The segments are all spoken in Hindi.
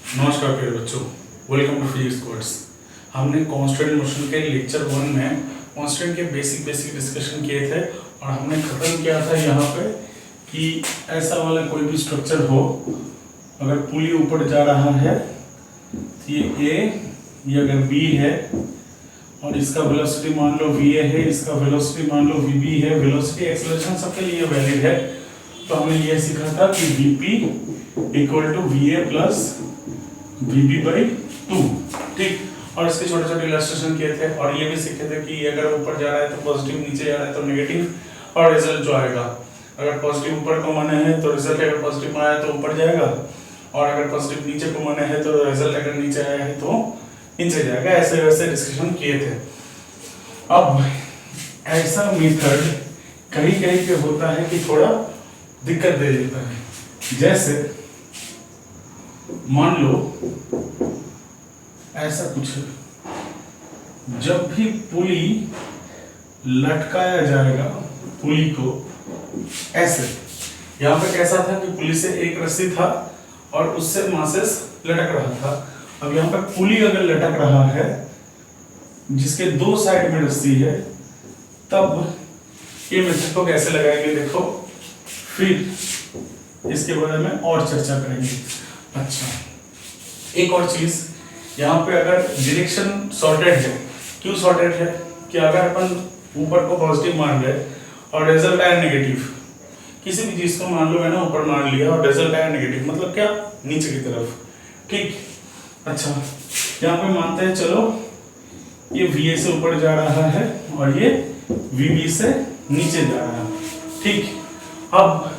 नमस्कार प्रिय बच्चों, वेलकम टू फिजिक्स कोर्स। हमने कांस्टेंट मोशन के लेक्चर 1 में कांस्टेंट के बेसिक डिस्कशन किए थे और हमने खत्म किया था यहाँ पे कि ऐसा वाला कोई भी स्ट्रक्चर हो, अगर पुली ऊपर जा रहा है तो ये ए, ये अगर बी है और इसका वेलोसिटी मान लो va है, इसका वेलोसिटी मान लो vb है, वेलोसिटी एक्सेलरेशन सबके लिए वैलिड है। तो हमने ये सीखा था कि vp equal to va plus vb/2, ठीक। और इसके छोटे छोटे इलस्ट्रेशन किए थे और ये भी सीखे थे कि अगर ऊपर जा रहा है तो पॉजिटिव, नीचे जा रहा है तो नेगेटिव, और रिजल्ट जो आएगा अगर पॉजिटिव ऊपर को माने है तो रिजल्ट अगर पॉजिटिव आया तो ऊपर जाएगा, और अगर पॉजिटिव नीचे को माने है तो रिजल्ट अगर नीचे आया है तो नीचे जाएगा। ऐसे वैसे डिस्कशन किए थे। अब ऐसा मेथड कहीं कहीं पे होता है कि थोड़ा दिक्कत दे देता है। जैसे मान लो ऐसा कुछ है, जब भी पुली लटकाया जाएगा पुली को ऐसे, यहाँ पे कैसा था कि पुली से एक रस्सी था और उससे मासेस लटक रहा था। अब यहाँ पे पुली अगर लटक रहा है जिसके दो साइड में रस्सी है, तब ये मेथड को कैसे लगाएंगे देखो, फिर इसके बारे में और चर्चा करेंगे। अच्छा, एक और चीज, यहाँ पे अगर डायरेक्शन सॉर्टेड है, क्यों सॉर्टेड है कि अगर अपन ऊपर को पॉजिटिव मान रहे और रिजल्ट आया नेगेटिव, किसी भी चीज को मान लो मैंने ऊपर मान लिया और रिजल्ट आया नेगेटिव, मतलब क्या, नीचे की तरफ, ठीक। अच्छा, यहाँ पे मानते हैं चलो ये VA से ऊपर जा रहा है और ये VB से नीचे जा रहा है, ठीक। अब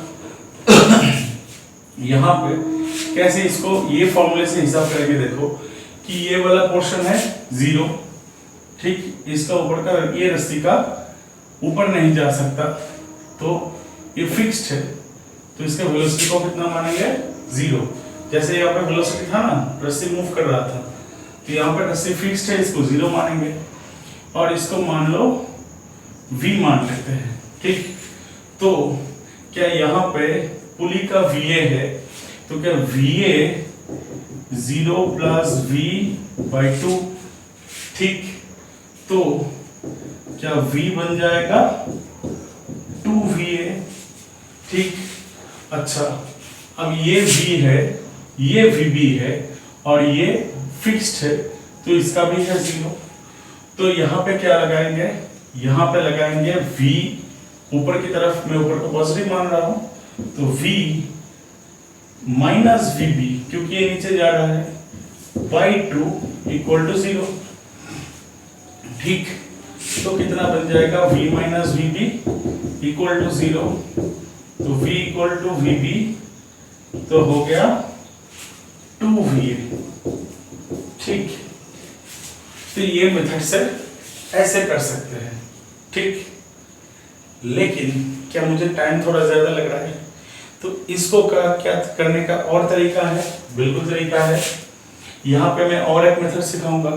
यहाँ पे कैसे इसको ये फॉर्मूले से हिसाब करेंगे देखो कि ये वाला पोर्शन है 0, ठीक, इसका ऊपर का ये रस्सी का ऊपर नहीं जा सकता तो ये फिक्स्ड है, तो इसके वेलोसिटी को कितना मानेंगे 0। जैसे यहाँ पे वेलोसिटी था ना, रस्सी मूव कर रहा था, तो यहाँ पे रस्सी फिक्स्ड है, इसको 0 मानेंगे और इसको मान लो v मान लेते हैं, ठीक। तो क्या यहाँ पे पुली का VA है तो क्या VA 0 प्लस v/2, ठीक। तो क्या v बन जाएगा 2va, ठीक। अच्छा, अब ये v है, ये vb है और ये फिक्स्ड है तो इसका भी है 0। तो यहाँ पे क्या लगाएंगे, यहाँ पे लगाएंगे v ऊपर की तरफ, मैं ऊपर को पॉजिटिव मान रहा हूं तो v माइनस vb, क्योंकि ये नीचे जा रहा है, by 2 इक्वल टू 0, ठीक। तो कितना बन जाएगा, v minus vb equal to 0, तो v इक्वल टू vb तो हो गया 2va, ठीक। तो ये मेथड से ऐसे कर सकते हैं, ठीक। लेकिन क्या मुझे टाइम थोड़ा ज्यादा लग रहा है, तो इसको क्या करने का और तरीका है, बिल्कुल तरीका है। यहाँ पे मैं और एक मेथड सिखाऊंगा,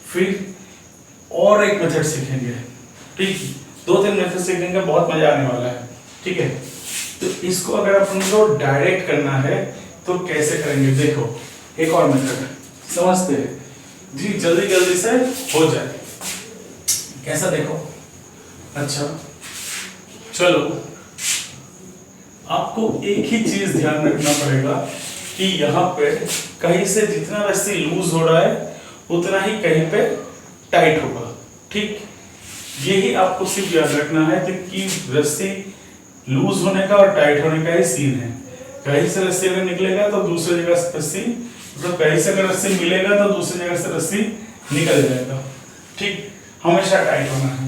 फिर और एक मेथड सीखेंगे, ठीक। 2-3 मेथड सीखेंगे, बहुत मजा आने वाला है, ठीक है। तो इसको अगर अपन को डायरेक्ट करना है तो कैसे करेंगे देखो, एक और मेथड समझते हैं जी, जल्दी जल्दी से हो जाए, कैसा देखो। अच्छा चलो, आपको एक ही चीज ध्यान रखना पड़ेगा कि यहाँ पे कहीं से जितना रस्सी लूज हो रहा है उतना ही कहीं पे टाइट होगा, ठीक। यही आपको सिर्फ याद रखना है कि रस्सी लूज होने का और टाइट होने का ही सीन है। कहीं से रस्सी अगर निकलेगा तो दूसरी जगह से रस्सी, मतलब कहीं से अगर रस्सी मिलेगा तो दूसरी जगह से रस्सी निकल जाएगा, ठीक। हमेशा टाइट होना है।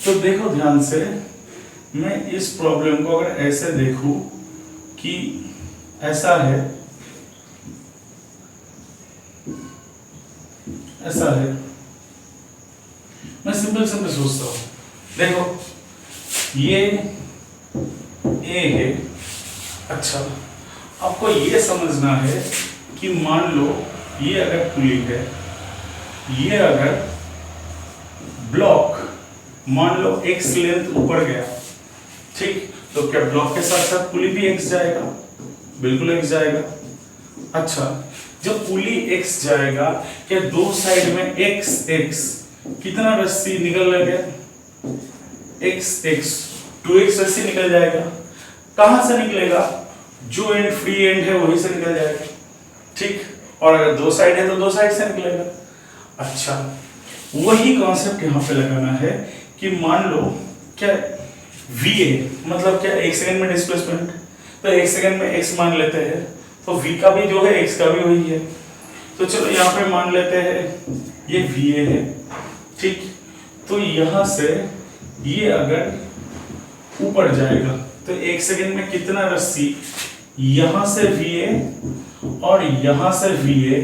तो देखो ध्यान से, मैं इस प्रॉब्लम को अगर ऐसे देखूं कि ऐसा है, ऐसा है, मैं सिंपल सोचता हूं, देखो ये A है। अच्छा, आपको ये समझना है कि मान लो ये अगर पुली है, ये अगर ब्लॉक मान लो x लेंथ ऊपर गया, ठीक, तो क्या ब्लॉक के साथ साथ पुली भी x जाएगा, बिल्कुल x जाएगा। अच्छा, जब पुली x जाएगा क्या दो साइड में x x कितना रस्सी निकल गया, x x 2x रस्सी निकल जाएगा। कहां से निकलेगा, जो एंड फ्री एंड है वहीं से निकल जाएगा, ठीक। और अगर दो साइड है तो दो साइड से निकलेगा। अच्छा, वही कॉन्सेप्ट यहाँ पे लगाना है कि मान लो क्या VA मतलब क्या एक सेकंड में डिस्प्लेसमेंट, तो एक सेकंड में x मान लेते हैं, तो V का भी जो है x का भी वही है। तो चलो यहाँ पे मान लेते हैं ये VA है, ठीक। तो यहाँ से ये अगर ऊपर जाएगा तो एक सेकंड में कितना रस्सी यहाँ से VA और यहाँ से VA,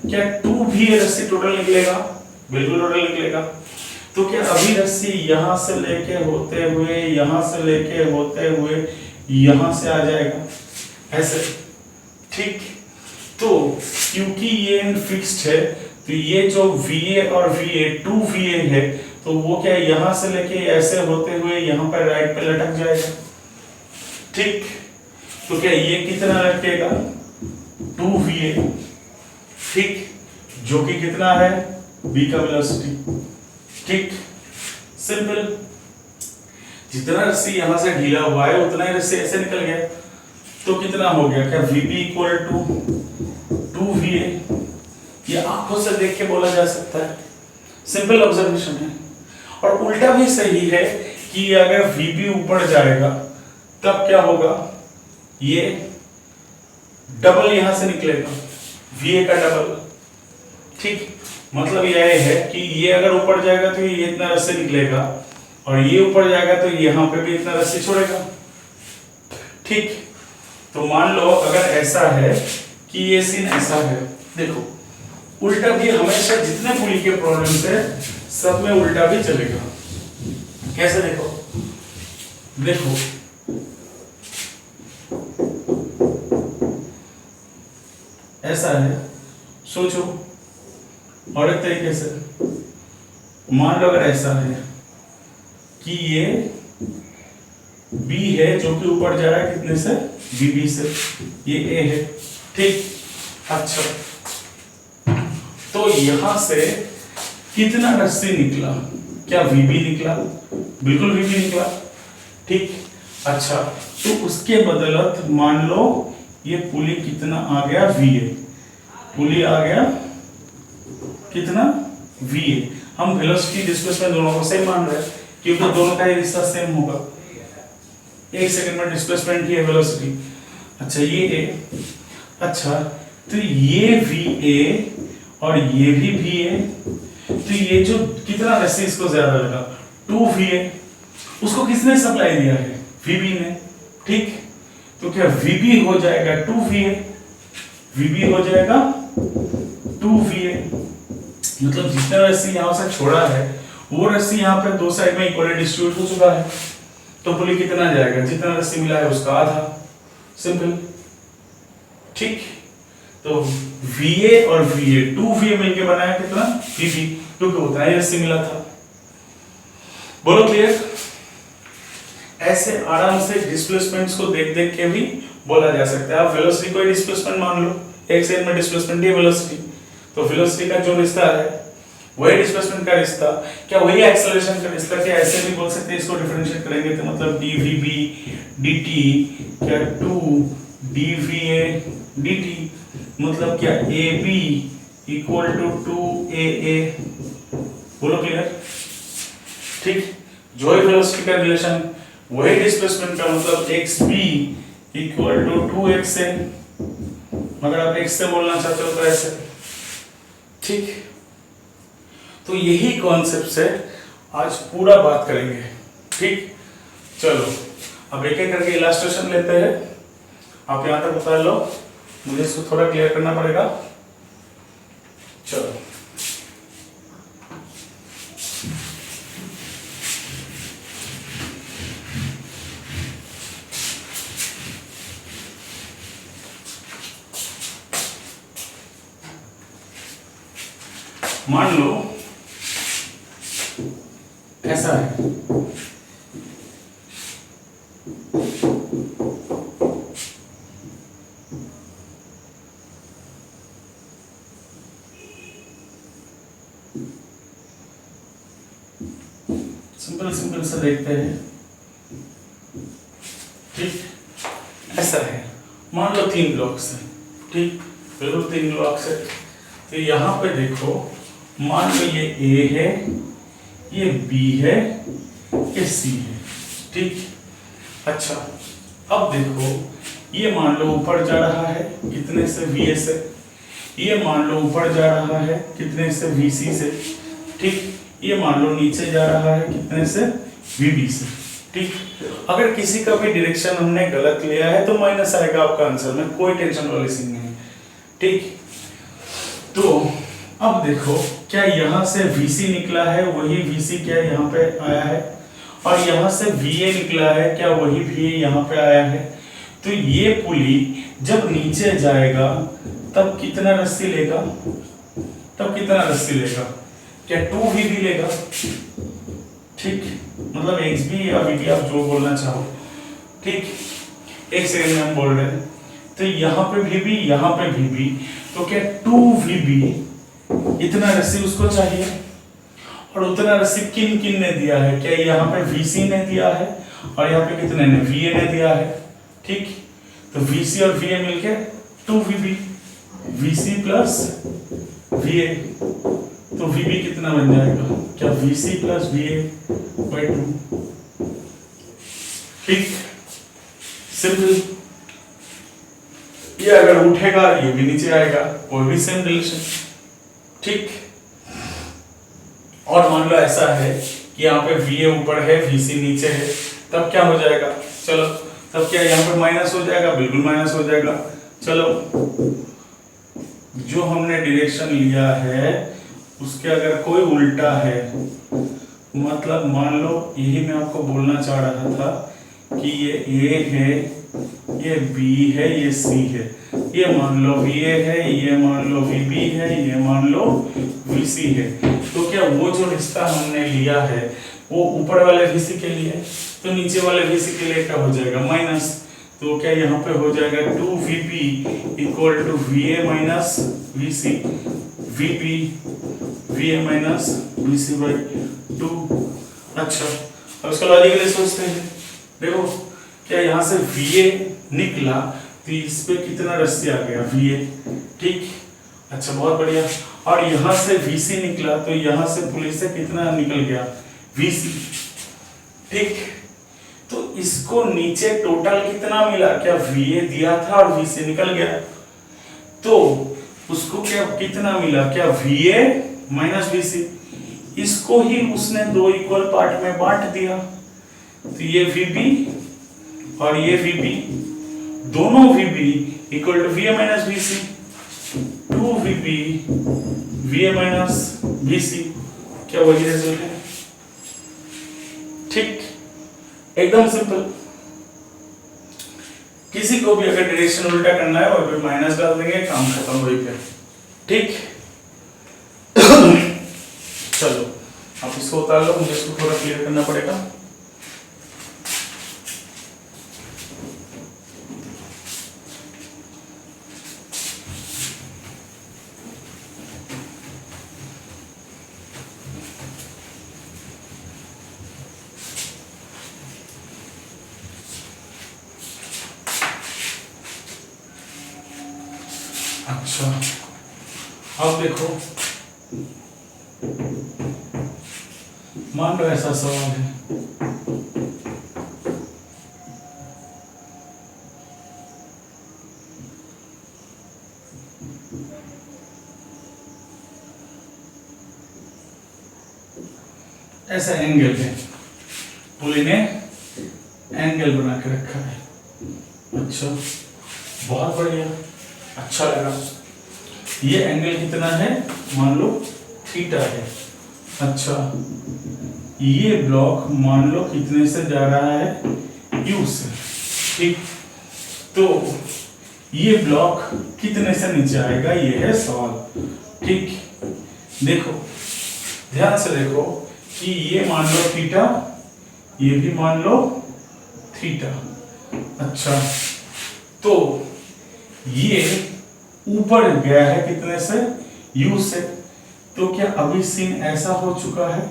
क्या 2VA रस्सी टोटल निकलेगा, बिल्कुल टोटल निकलेगा। तो क्या अभी रस्सी यहाँ से लेके होते हुए यहाँ से लेके होते हुए यहाँ से आ जाएगा ऐसे, ठीक। तो क्योंकि ये एंड फिक्स्ड है तो ये जो VA और VA 2VA है तो वो क्या यहाँ से लेके ऐसे होते हुए यहाँ पर राइट पे लटक जाएगा, ठीक। तो क्या ये कितना लटकेगा 2VA, ठीक, जो कि कितना है B का वेलोसिटी, ठीक। सिंपल, जितना रस्सी यहां से ढीला हुआ है उतना ही रस्सी ऐसे निकल गया, तो कितना हो गया, क्या VB इक्वल टू 2VA, ये आंखों से देख के बोला जा सकता है, सिंपल ऑब्जर्वेशन है। और उल्टा भी सही है कि अगर VB ऊपर जाएगा तब क्या होगा, ये डबल यहां से निकलेगा VA का डबल, ठीक। मतलब यह है कि ये अगर ऊपर जाएगा तो ये इतना रस्सी निकलेगा और ये ऊपर जाएगा तो यहाँ पे भी इतना रस्सी छोड़ेगा, ठीक। तो मान लो अगर ऐसा है कि ये सीन ऐसा है, देखो उल्टा भी हमेशा जितने पुली के प्रॉब्लम्स है सब में उल्टा भी चलेगा। कैसे, देखो देखो ऐसा है, सोचो। और एक तरीके से मान लो अगर ऐसा है कि ये B है जो कि ऊपर जा रहा है कितने से, BB से, ये A है, ठीक। अच्छा, तो यहां से कितना रस्सी निकला, क्या VB निकला, बिल्कुल VB निकला, ठीक। अच्छा, तो उसके बदलत मान लो ये पुली कितना आ गया VA, पुली आ गया कितना VA। हम वेलोसिटी डिस्प्लेसमेंट दोनों को सेम मान रहे हैं क्योंकि दोनों का रिश्ता सेम होगा, एक सेकंड में डिस्प्लेसमेंट ही है वेलोसिटी। अच्छा, ये A, अच्छा तो ये VA और ये भी VA, तो ये जो कितना रस्सी इसको ज्यादा लगा 2VA, उसको किसने सप्लाई दिया है, VB ने, ठीक। तो क्या VB हो जाएगा 2VA, VB हो जाएगा 2VA, मतलब जितना रस्सी यहां से छोड़ा है वो रस्सी यहाँ पे दो साइड में इक्वली डिस्ट्रीब्यूट हो चुका है, तो पुली कितना जाएगा, जितना रस्सी मिला है उसका आधा, सिंपल, ठीक। तो VA और VA 2VA मिलके बनाया कितना VB, क्योंकि उतना ही रस्सी मिला था। बोलो क्लियर। ऐसे आराम से डिस्प्लेसमेंट्स को देख देख के भी बोला जा सकता है। आप वेलोसिटी को डिस्प्लेसमेंट मान लो, एक सेकंड में डिस्प्लेसमेंट है वेलोसिटी, तो वेलोसिटी का जो रिश्ता है वही डिस्प्लेसमेंट का रिश्ता, क्या वही एक्सेलरेशन का रिश्ता, क्या ऐसे भी बोल सकते हैं, इसको डिफरेंशिएट करेंगे तो मतलब dVB dt क्या 2dVA dt, मतलब क्या AB इक्वल टू 2AA। बोलो क्लियर, ठीक। जो ही वेलोसिटी का रिलेशन वही डिस्प्लेसमेंट का, मतलब xb इक्वल टू 2xa, अगर आप x से बोलना चाहते हो तो ऐसे, ठीक। तो यही कॉन्सेप्ट से आज पूरा बात करेंगे, ठीक। चलो अब एक एक करके इलस्ट्रेशन लेते हैं, आप यहां तक बता लो, मुझे इसको थोड़ा क्लियर करना पड़ेगा। चलो मान लो ऐसा है, सिंपल सिंपल से देखते हैं। ठीक, ऐसा है, मान लो 3 ब्लॉक्स है। ठीक, बिल्कुल 3 ब्लॉक्स है। तो यहाँ पे देखो, मान लो ये ए है, ये बी है, ये सी है। ठीक, अच्छा अब देखो, ये मान लो ऊपर जा रहा है कितने से, वी से। ये मान लो ऊपर जा रहा है कितने से, वी सी से। ठीक, ये मान लो नीचे जा रहा है कितने से, वी बी से। ठीक, अगर किसी का भी डायरेक्शन हमने गलत लिया है तो माइनस आएगा आपका आंसर में, कोई टेंशन वाली सीन नहीं है। ठीक, तो अब देखो, क्या यहाँ से VC निकला है, वही VC क्या यहाँ पे आया है, और यहाँ से VA निकला है, क्या वही VA यहाँ पे आया है। तो ये पुली जब नीचे जाएगा तब कितना रस्सी लेगा, क्या 2VB लेगा। ठीक, मतलब XB या VB आप जो बोलना चाहो। ठीक, एक सेकंड में हम बोल रहे हैं। तो यहाँ पे VB, यहाँ पे VB, तो क्या 2VB इतना रस्सी उसको चाहिए, और उतना रस्सी किन किन ने दिया है, क्या यहाँ पे VC ने दिया है, और यहाँ पे कितने ने, VA ने दिया है। ठीक, तो VC और VA मिलके 2VB, VC प्लस VA, तो VB कितना बन जाएगा, क्या VC प्लस VA बाई 2। ठीक, सिंपल। ये अगर उठेगा ये भी नीचे आएगा, वो भी सेम रिलेशन। ठीक, और मान लो ऐसा है कि यहाँ पे VA ऊपर है, VC नीचे है, तब क्या हो जाएगा, चलो तब क्या यहाँ पे माइनस हो जाएगा, बिल्कुल माइनस हो जाएगा। चलो, जो हमने डायरेक्शन लिया है उसके अगर कोई उल्टा है, मतलब मान लो, यही मैं आपको बोलना चाह रहा था कि ये A है, ये B है, ये C है, ये मान लो VA है, ये मान लो VB है, ये मान लो VC है। तो क्या वो जो रिश्ता हमने लिया है वो ऊपर वाले VC के लिए, तो नीचे वाले VC के लिए क्या हो जाएगा, माइनस। तो क्या यहाँ पे हो जाएगा 2VB equal to VA minus VC, VB VA minus VC by 2। अच्छा, अब इसका लॉजिकली सोचते हैं। देखो, क्या यहाँ से VA निकला तो इस पे कितना रस्सी आ गया, VA। ठीक, अच्छा बहुत बढ़िया। और यहाँ से VC निकला तो यहाँ से पुलिस से कितना निकल गया, VC। ठीक, तो इसको नीचे टोटल कितना मिला, क्या VA दिया था और VC निकल गया, तो उसको क्या कितना मिला, क्या VA माइनस VC। इसको ही उसने 2 इक्वल पार्ट में बांट दिया, तो ये VB और ये VB, दोनों VB equal to VA minus VC, 2VB VA minus VC, क्या वही रिजल्ट है। ठीक, एकदम सिंपल। किसी को भी अगर डायरेक्शन उल्टा करना है और फिर माइनस डाल देंगे, काम खत्म वही पे। ठीक, चलो आप इसको उतार लो, मुझे इसको थोड़ा क्लियर करना पड़ेगा। अच्छा, अब देखो, मान लो ऐसा सवाल है, ऐसा एंगल है, पुली ने एंगल बना के रखा है। अच्छा, बहुत बढ़िया, अच्छा लगा। ये एंगल कितना है, मान लो थीटा है। अच्छा, ये ब्लॉक मान लो कितने से जा रहा है, U से। ठीक, तो ये ब्लॉक कितने से नीचे आएगा, ये है सवाल। ठीक, देखो ध्यान से देखो कि ये मान लो थीटा, ये भी मान लो थीटा। अच्छा, तो ये ऊपर गया है कितने से, U से। तो क्या अभी सीन ऐसा हो चुका है,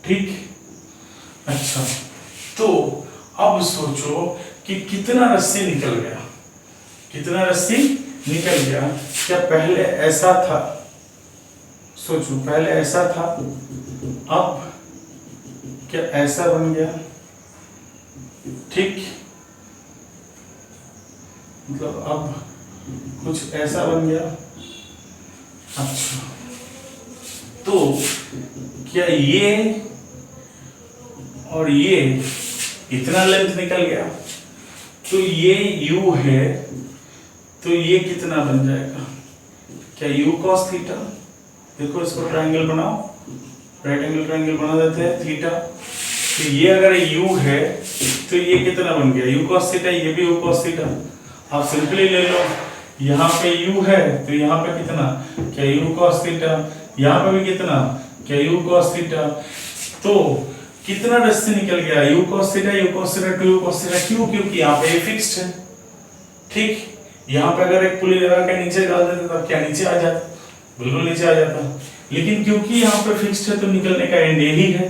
ठीक। अच्छा, तो अब सोचो कि कितना रस्सी निकल गया, कितना रस्सी निकल गया। क्या पहले ऐसा था, सोचो पहले ऐसा था, अब क्या ऐसा बन गया, ठीक, मतलब अब कुछ ऐसा बन गया। अच्छा, तो क्या ये और ये इतना लेंथ निकल गया, तो ये u है, तो ये कितना बन जाएगा, क्या u cos थीटा, देखो इसको ट्रायंगल बनाओ, राइट एंगल ट्रायंगल बना देते हैं थीटा, तो ये अगर u है तो ये कितना बन गया u cos थीटा, ये भी u cos थीटा। आप सिंपली ले लो, यहाँ पे u है तो यहाँ पे कितना, क्या u cos थीटा, यहाँ पे भी कितना, क्या u cos थीटा। तो कितना रस्सी निकल गया, u cos theta, u cos theta, 2u cos theta, क्यों, क्योंकि यहाँ पे फिक्स्ड है, ठीक। यहाँ पे अगर एक पुली लगा के नीचे डाल देते तब क्या नीचे आ जाता, बिल्कुल नीचे आ जाता, लेकिन क्योंकि यहाँ पे फिक्स्ड है तो निकलने का एंड यही है,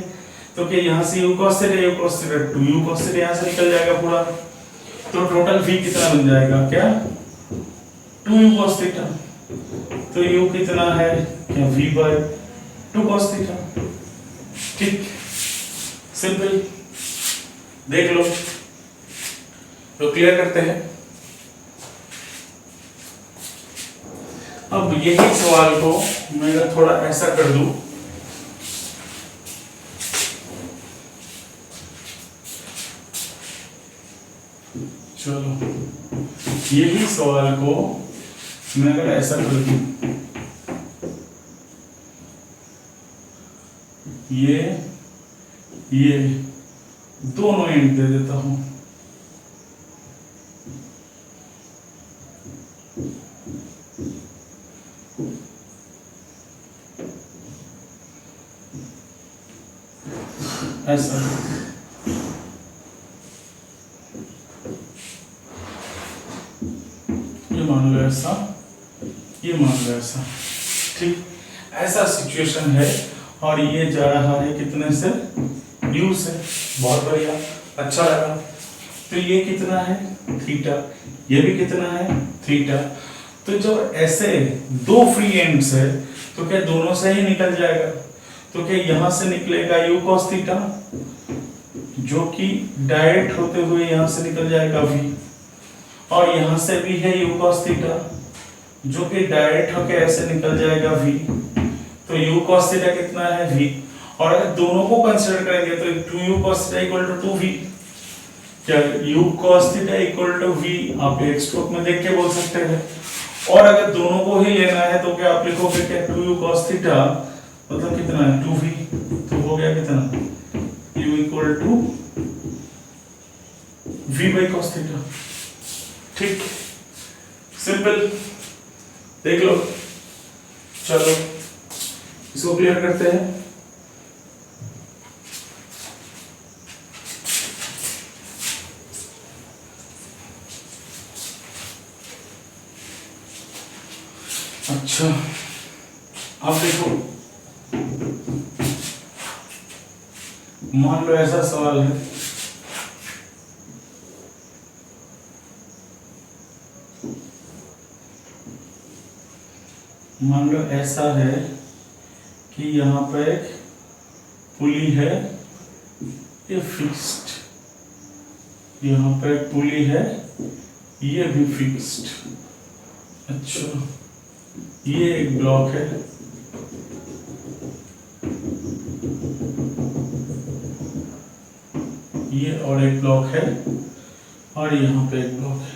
तो क्या यहाँ से u cos theta, u cos theta, 2u cos theta यहाँ से निकल जाएगा पूरा, तो टोटल v कितना बन जाएगा, क्या 2u cos थीटा, तो u कितना है, क्या v बाय 2 cos थीटा, ठीक, सिंपल, देख लो। तो क्लियर करते हैं। अब यही सवाल को मैं थोड़ा ऐसा कर दूं, चलो यही सवाल को मैं अगर ऐसा कर दूं, ये दोनों एंड दे देता हूं, ऐसा, ये मान लो ऐसा, ये मान लो ऐसा, ठीक, ऐसा सिचुएशन है और ये जा रहा है कितने से, u से, बहुत बढ़िया, अच्छा लगा। तो ये कितना है थीटा, ये भी कितना है थीटा। तो जब ऐसे दो फ्री एंड्स है तो क्या दोनों से ही निकल जाएगा, तो क्या यहां से निकलेगा u cos थीटा, जो कि डायरेक्ट होते हुए यहां से निकल जाएगा v, और यहां से भी है u cos थीटा, जो कि डायरेक्ट होके ऐसे निकल जाएगा v, तो u cos थीटा कितना है v, और अगर दोनों को कंसीडर करेंगे तो 2u cos theta equal to 2v, क्या u cos theta equal to v आप एक स्ट्रोक में देख के बोल सकते हैं। और अगर दोनों को ही लेना है तो क्या आप लिखोगे, क्या 2u cos थीटा मतलब कितना है 2v, तो हो गया कितना u equal to v by cos theta, ठीक, सिंपल, देख लो। चलो इसको क्लियर करते हैं। अच्छा, अब देखो, मान लो ऐसा सवाल है, मान लो ऐसा है कि यहाँ पे एक पुली है, ये फिक्स्ड, यहाँ पे एक पुली है, ये भी फिक्स्ड। अच्छा, ये एक ब्लॉक है, ये और एक ब्लॉक है, और यहाँ पे एक ब्लॉक है,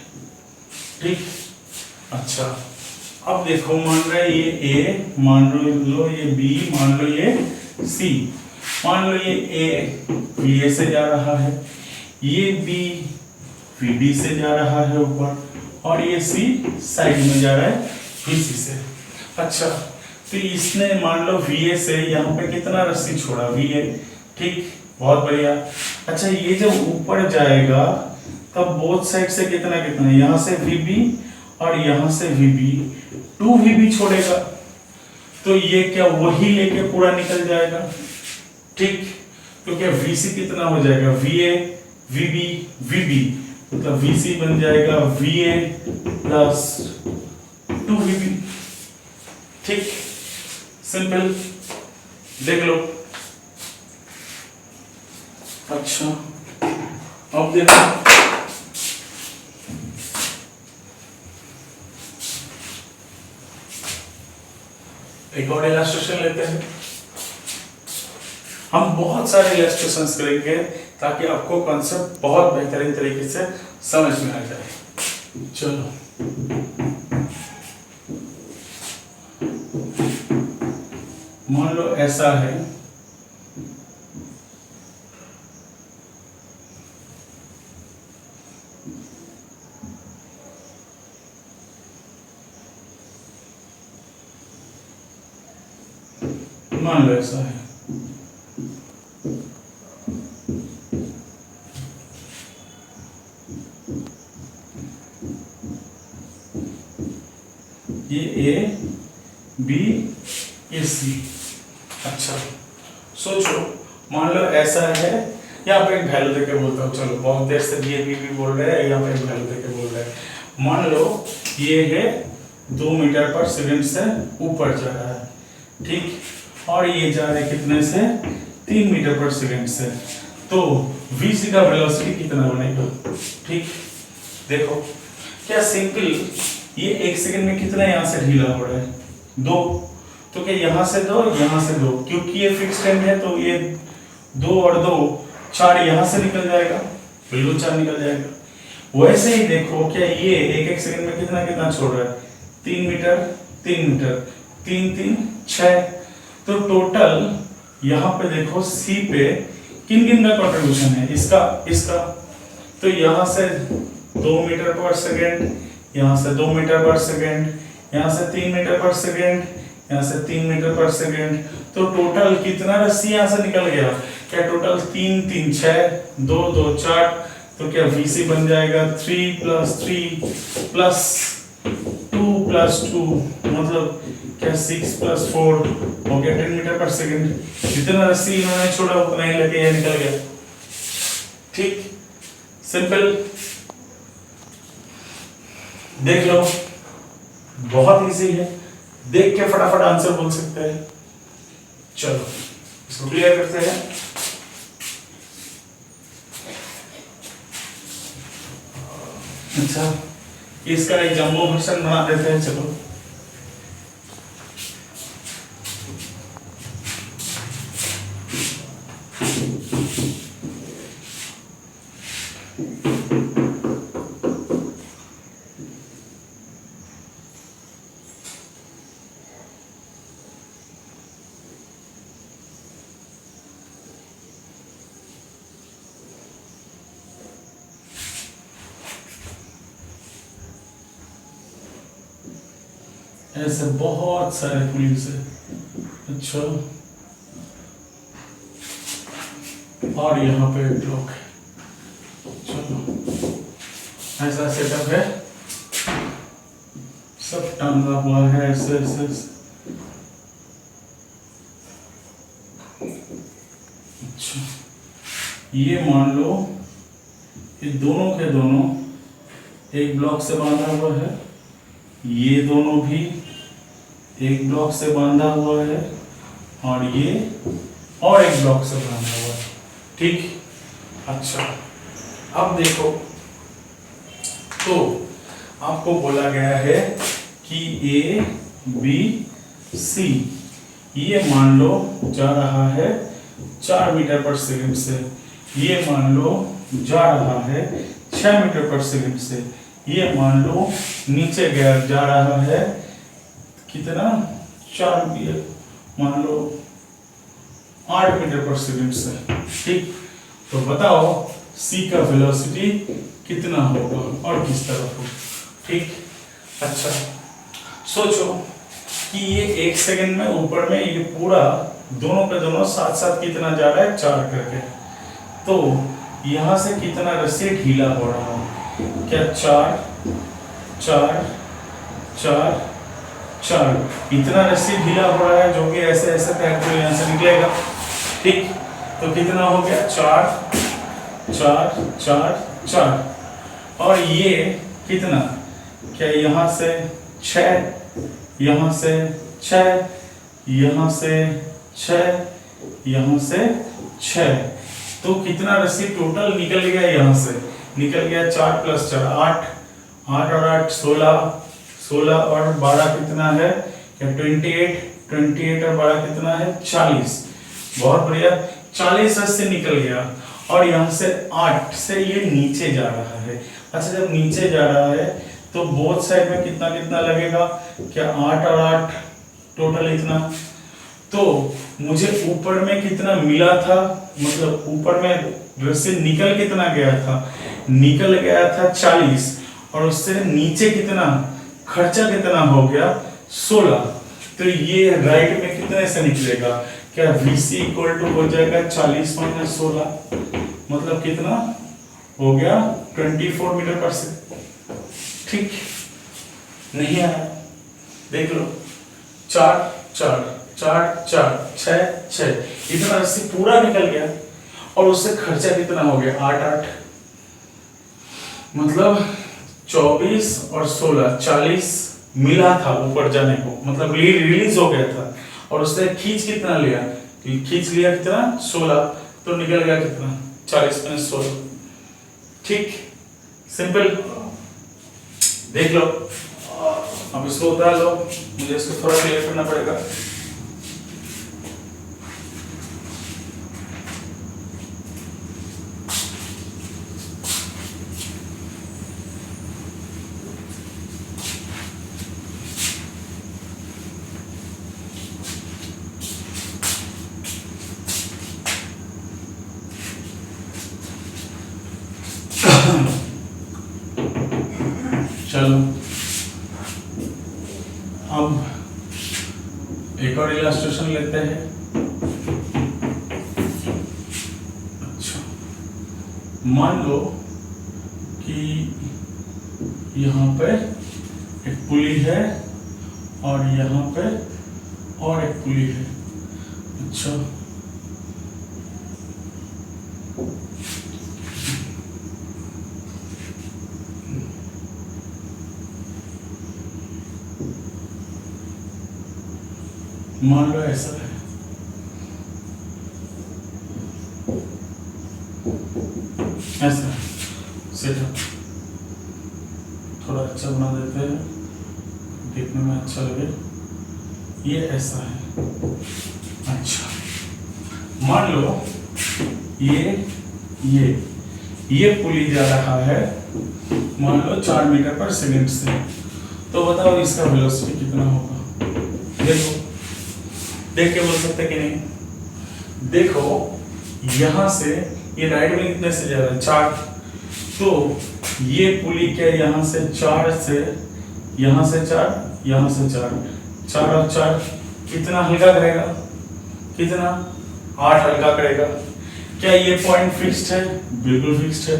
ठीक। अच्छा, अब देखो, मान रहा है ये A, मान लो ये B, मान लो ये C, मान लो ये A VA से जा रहा है, ये B VB से जा रहा है ऊपर, और ये C साइड में जा रहा है VC से। अच्छा, तो इसने मान लो VA से यहाँ पे कितना रस्सी छोड़ा, VA, ठीक, बहुत बढ़िया। अच्छा, ये जब ऊपर जाएगा तब बोथ साइड से कितना कितना, यहाँ से VB और यहाँ से VB, 2VB छोड़ेगा, तो ये क्या वही लेके पूरा निकल जाएगा, ठीक। तो क्या VC कितना हो जाएगा, VA VB VB, मतलब VC बन जाएगा VA प्लस 2VB। ठीक, सिंपल, देख लो। अच्छा, अब देखो एक और इलस्ट्रेशन लेते हैं। हम बहुत सारे इलस्ट्रेशंस करेंगे ताकि आपको कॉन्सेप्ट बहुत बेहतरीन तरीके से समझ में आ जाए। चलो, मान लो ऐसा है, मान लो ऐसा है, ये A B ये C। अच्छा, सोचो, मान लो ऐसा है, यहाँ पे एक वैल्यू देके बोलता हूँ। चलो, बहुत देर से ये भी बोल रहे हैं, यहाँ पे एक वैल्यू देके बोल रहे हैं। मान लो ये है 2 मीटर पर सेकंड से ऊपर जा रहा है, ठीक, और ये जा रहे कितने से, 3 मीटर पर सेकंड से। तो VC का वेलोसिटी कितना बनेगा? ठीक, देखो क्या सिंपल, ये 1 सेकंड में कितना यहाँ से ढीला हो रहा है, 2, तो क्या यहाँ से 2 यहाँ से 2, क्योंकि ये फिक्स टाइम है तो ये 2 और 2 4 यहाँ से निकल जाएगा, बिल्कुल 4 निकल जाएगा। वैसे ही देखो, क्या ये 1 सेकंड में कितना कितना छोड़ रहा है, 3 मीटर 3 मीटर, 3 3 6। तो टोटल यहाँ पे देखो C पे किन किन का कंट्रीब्यूशन है, इसका, तो यहाँ से 2 मीटर पर सेकेंड, यहाँ से 2 मीटर पर सेकेंड, यहाँ से 3 मीटर पर सेकेंड, यहाँ से 3 मीटर पर सेकेंड। तो टोटल कितना रस्सी यहाँ से निकल गया, क्या टोटल 3 3 6 2 2 4। तो क्या VC बन जाएगा 3 + 3 प्लस 2 + 2, मतलब क्या 6 + 4 हो गया 10 मीटर पर सेकेंड। जितना रस्सी इन्होंने छोड़ा उतना ही लगे, ये निकल गया। ठीक, सिंपल, देख लो, बहुत इजी है, देख के फटाफट आंसर बोल सकते हैं। चलो, इसको क्लियर करते हैं। अच्छा, इसका एक जंबो वर्जन बना देते हैं। चलो, ऐसे बहुत सारे पुलिस है। अच्छा, और यहाँ पे ब्लॉक है। चलो, ऐसा सेटअप है, सब टांगा हुआ है ऐसे ऐसे। अच्छा, ये मान लो ये दोनों के दोनों एक ब्लॉक से बांधा हुआ है, ये दोनों भी एक ब्लॉक से बांधा हुआ है, और ये और एक ब्लॉक से बांधा हुआ है। ठीक, अच्छा, अब देखो, तो आपको बोला गया है कि A B C ये मान लो जा रहा है 4 मीटर पर सेकंड से, ये मान लो जा रहा है 6 मीटर पर सेकंड से, ये मान लो नीचे गया जा रहा है कितना, 4 मान लो 8 मीटर पर सेकंड से। ठीक, तो बताओ C का वेलोसिटी कितना होगा और किस तरफ होगा। ठीक, अच्छा, सोचो कि ये 1 सेकंड में ऊपर में ये पूरा दोनों पे दोनों साथ साथ कितना जा रहा है, 4 करके। तो यहाँ से कितना रस्सी ढीला हो रहा है, क्या 4 4 4 4, इतना रस्सी ढीला हो रहा है, जो कि ऐसे ऐसे तैरते हुए यहाँ से निकलेगा। ठीक, तो कितना हो गया 4 4 4 4। और ये कितना, क्या यहां से 6, यहां से 6, यहां से 6, यहां से 6, तो कितना रस्सी टोटल निकल गया, यहां से निकल गया 4 + 4 8, 8 और 8 16, 16 और 12 कितना है, क्या 28, 28 और 12 कितना है 40। बहुत बढ़िया, 40 रस्सी निकल गया। और यहाँ से 8 से ये नीचे जा रहा है। अच्छा, जब नीचे जा रहा है तो बोथ साइड में कितना कितना लगेगा, क्या 8 और 8 टोटल इतना। तो मुझे ऊपर में कितना मिला था, मतलब ऊपर में रस्सी निकल कितना गया था, निकल गया था 40, और उससे नीचे कितना खर्चा कितना हो गया 16। तो ये राइट में कितने से निकलेगा, क्या VC = हो जाएगा 40 - 16, मतलब कितना हो गया 24 मीटर/सेकंड। ठीक, नहीं आया, देख लो 4 4 4 4 6 6, इतना रस्सी पूरा निकल गया। और उससे खर्चा कितना हो गया 8 8, मतलब 24 और 16 40 मिला था ऊपर जाने को, मतलब रिलीज हो गया था। और उसने खींच कितना लिया, खींच लिया कितना 16, तो निकल गया कितना 40 - 16। ठीक, सिंपल, देख लो। अब इसको उतार लो, मुझे इसको थोड़ा क्लियर करना पड़ेगा। चलो, अब एक और इलस्ट्रेशन लेते हैं। अच्छा, मान लो कि यहाँ पे एक पुली है और यहाँ पे और एक पुली है। अच्छा, मान लो ऐसा है, ऐसा सेटअप थोड़ा अच्छा बना देते हैं, देखने में अच्छा लगे। ये ऐसा है। अच्छा, मान लो ये पुली जा रहा है, मान लो 4 मीटर/सेकंड से। तो बताओ इसका वेलोसिटी कितना होगा। देखो, देख के बोल सकते कि नहीं। देखो, यहां से ये राइट में कितने से जा रहा है 4, तो ये पुली क्या यहां से 4 से, यहां से 4, यहां से 4, 4 और 4 कितना हल्का करेगा, कितना 8 हल्का करेगा। क्या ये पॉइंट फिक्स्ड है, बिल्कुल फिक्स्ड है,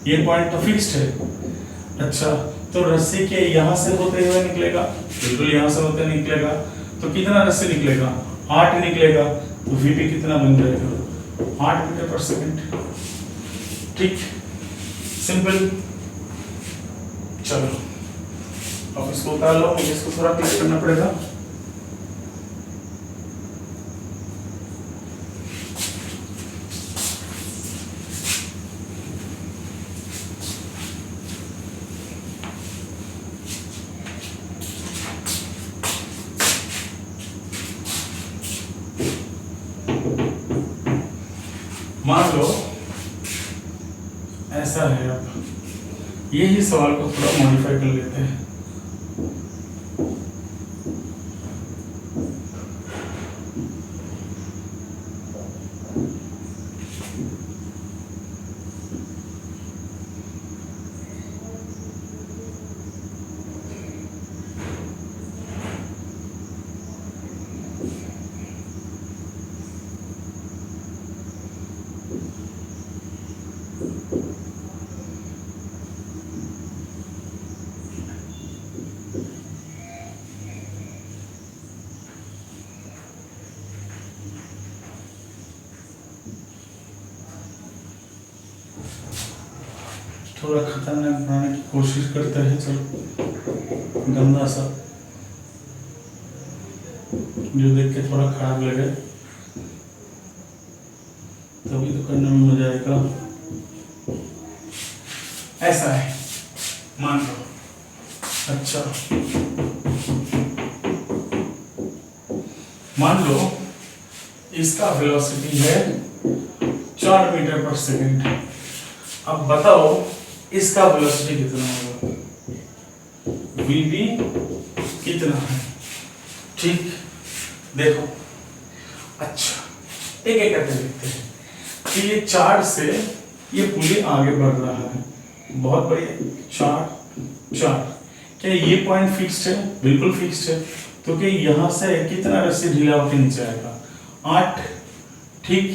ये पॉइंट तो फिक्स्ड है। अच्छा, तो रस्सी के यहां से होते हुए निकलेगा, बिल्कुल यहां से होते निकलेगा, तो कितना रस्सी निकलेगा 8 निकलेगा। तो VP कितना बन जाएगा 8 मीटर/सेकंड। ठीक, सिंपल। चलो, अब इसको उतार लो, मुझे इसको थोड़ा क्लियर करना पड़ेगा। मान लो ऐसा है, अब यही सवाल को थोड़ा मॉडिफाई कर लेते हैं। थोड़ा खतरनाक बनाने की कोशिश करते हैं, चलो गंदा सा जो देख के थोड़ा खराब लगे, तभी तो करने में मजा आएगा। ऐसा है मान लो। अच्छा मान लो इसका वेलोसिटी है 4 मीटर पर सेकंड। अब बताओ इसका वेलोसिटी कितना होगा, वीबी कितना है। ठीक, देखो अच्छा एक एक करके देखते हैं कि ये 4 से ये पुली आगे बढ़ रहा है, बहुत बढ़िया। 4 क्या ये पॉइंट फिक्स्ड है? बिल्कुल फिक्स्ड है। तो क्या यहाँ से कितना रस्सी ढीला होकर नीचे आएगा? 8। ठीक,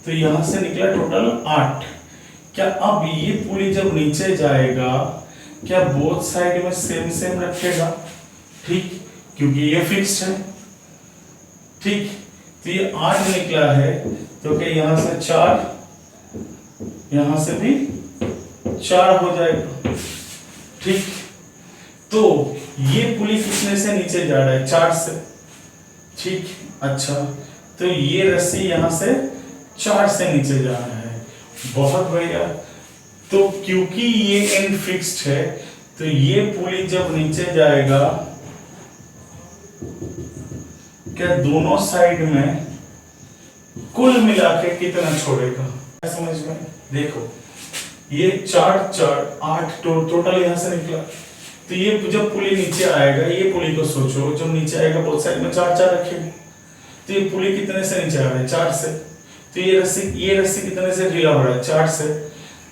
तो यहाँ से निकला टोटल 8। क्या अब ये पुली जब नीचे जाएगा क्या बोथ साइड में सेम सेम रखेगा? ठीक, क्योंकि ये फिक्स्ड है। ठीक, तो ये 8 निकला है, तो क्या यहाँ से 4, यहाँ से भी 4 हो जाएगा। ठीक, तो ये पुली कितने से नीचे जा रहा है? 4 से। ठीक, अच्छा तो ये रस्सी यहाँ से 4 से नीचे जा रहा है, बहुत बढ़िया। तो क्योंकि ये एंड फिक्स्ड है, तो ये पुली जब नीचे जाएगा क्या दोनों साइड में कुल मिला के कितना छोड़ेगा? समझ में? देखो ये 4 8 टोटल यहाँ से निकला, तो ये जब पुली नीचे आएगा, ये पुली को सोचो जब नीचे आएगा बोथ साइड में 4 रखेंगे, तो ये पुली कितने से नीचे आ रहा है? 4 से। तो ये रस्सी कितने से ढीला हो रहा है? 4 से।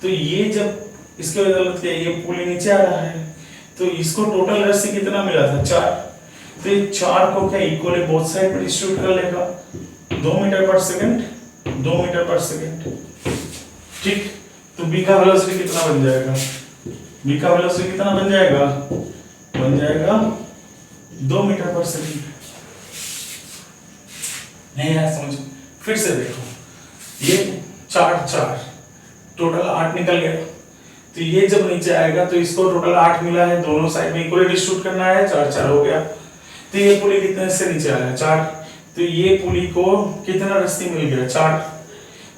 तो ये जब इसके बदौलत क्या ये पुली नीचे आ रहा है, तो इसको टोटल रस्सी कितना मिला था? 4। तो ये 4 को क्या इक्वली बोथ साइड पर डिस्ट्रीब्यूट कर लेगा, 2 मीटर पर सेकंड, 2 मीटर पर सेकंड। ठीक, तो बी का वेलोसिटी कितना बन जाएगा? बी का वेलोसिटी कितना बन जाएगा? बन जाएगा 2 मीटर पर सेकंड। नहीं यार समझ, फिर से देखो ये 4 टोटल 8 निकल गया, तो ये जब नीचे आएगा तो इसको टोटल 8 मिला है, दोनों साइड में इक्वली डिस्ट्रीब्यूट करना है, 4 हो गया। तो ये पुली कितने से नीचे आया? 4। तो ये पुली को कितना रस्सी मिल गया? 4।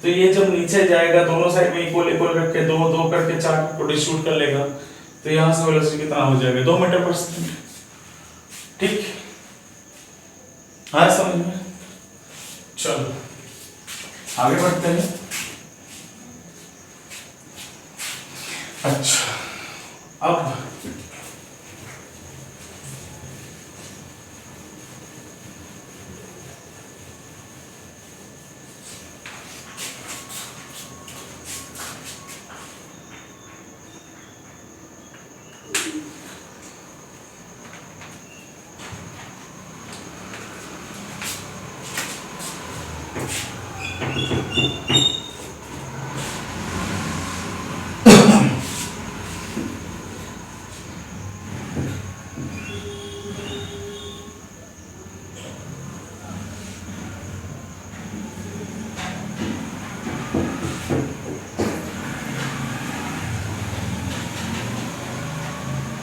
तो ये जब नीचे जाएगा दोनों साइड में इक्वल रख के 2 करके 4 को डिस्ट्रीब्यूट कर लेगा, तो यहाँ से वेलोसिटी कितना हो जाएगा? 2 मीटर पर सेकंड। ठीक, हाँ समझ में? चलो आगे बढ़ते हैं। अच्छा अब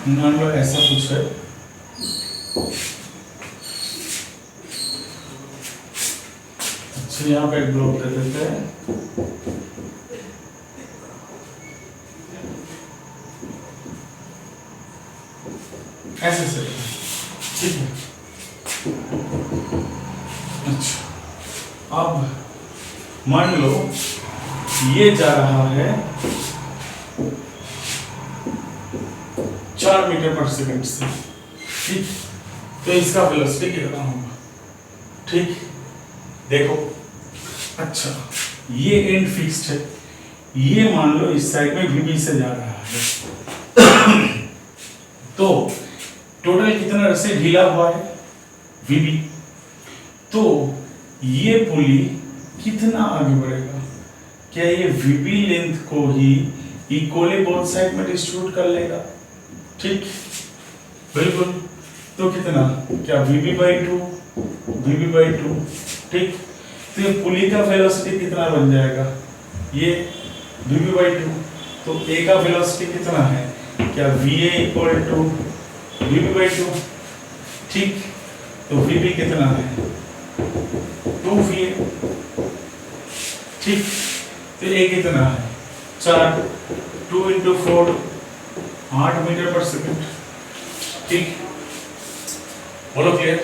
मान लो ऐसा कुछ है, अच्छा यहाँ पे एक ब्लॉक दे देते हैं, ऐसे से। ठीक है, अच्छा अब मान लो ये जा रहा है 4 मीटर पर सेकंड से। ठीक, तो इसका वेलोसिटी कितना होगा? ठीक, देखो अच्छा ये एंड फिक्स्ड है, ये मान लो इस साइड में वीबी से जा रहा है तो टोटल कितना रस्सी ढीला हुआ है? वीबी। तो ये पुली कितना आगे बढ़ेगा? क्या ये वीबी लेंथ को ही इक्वली बोथ साइड में डिस्ट्रीब्यूट कर लेगा? ठीक, बिल्कुल। तो कितना? क्या VB/2, VB/2। ठीक, तो ये पुली का वेलोसिटी कितना बन जाएगा? ये VB/2। तो ए का वेलोसिटी कितना है, क्या va इक्वल टू vb/2, ठीक। तो vb कितना है 2va, ठीक। तो a कितना है 4, 2 × 4 8 मीटर पर सेकंड, ठीक। बोलो क्लियर,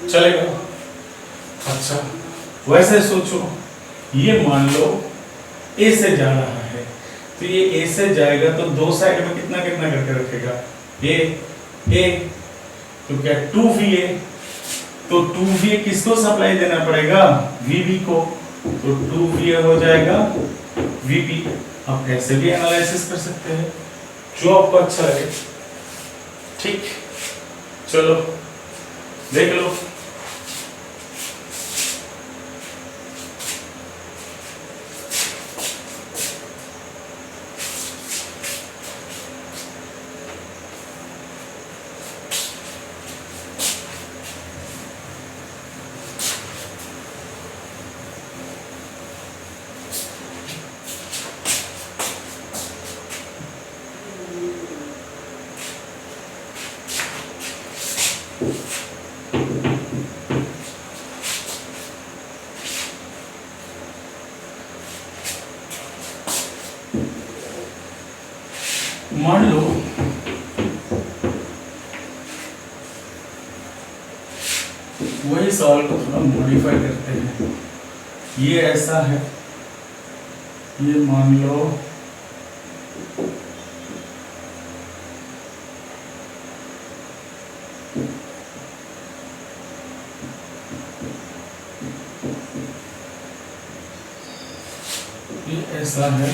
चलेगा। अच्छा वैसे सोचो, ये मान लो ए से जा रहा है, तो ये ए से जाएगा तो दो साइड में कितना कितना करके रखेगा ए, तो क्या 2va, तो 2va किसको सप्लाई देना पड़ेगा vb को, तो 2va हो जाएगा vb। आप ऐसे भी एनालिसिस कर सकते हैं, जो आपको अच्छा लगे, ठीक। चलो देख लो। मान लो वही सवाल को थोड़ा मॉडिफाई करते हैं। ये ऐसा है, ये मान लो ये ऐसा है,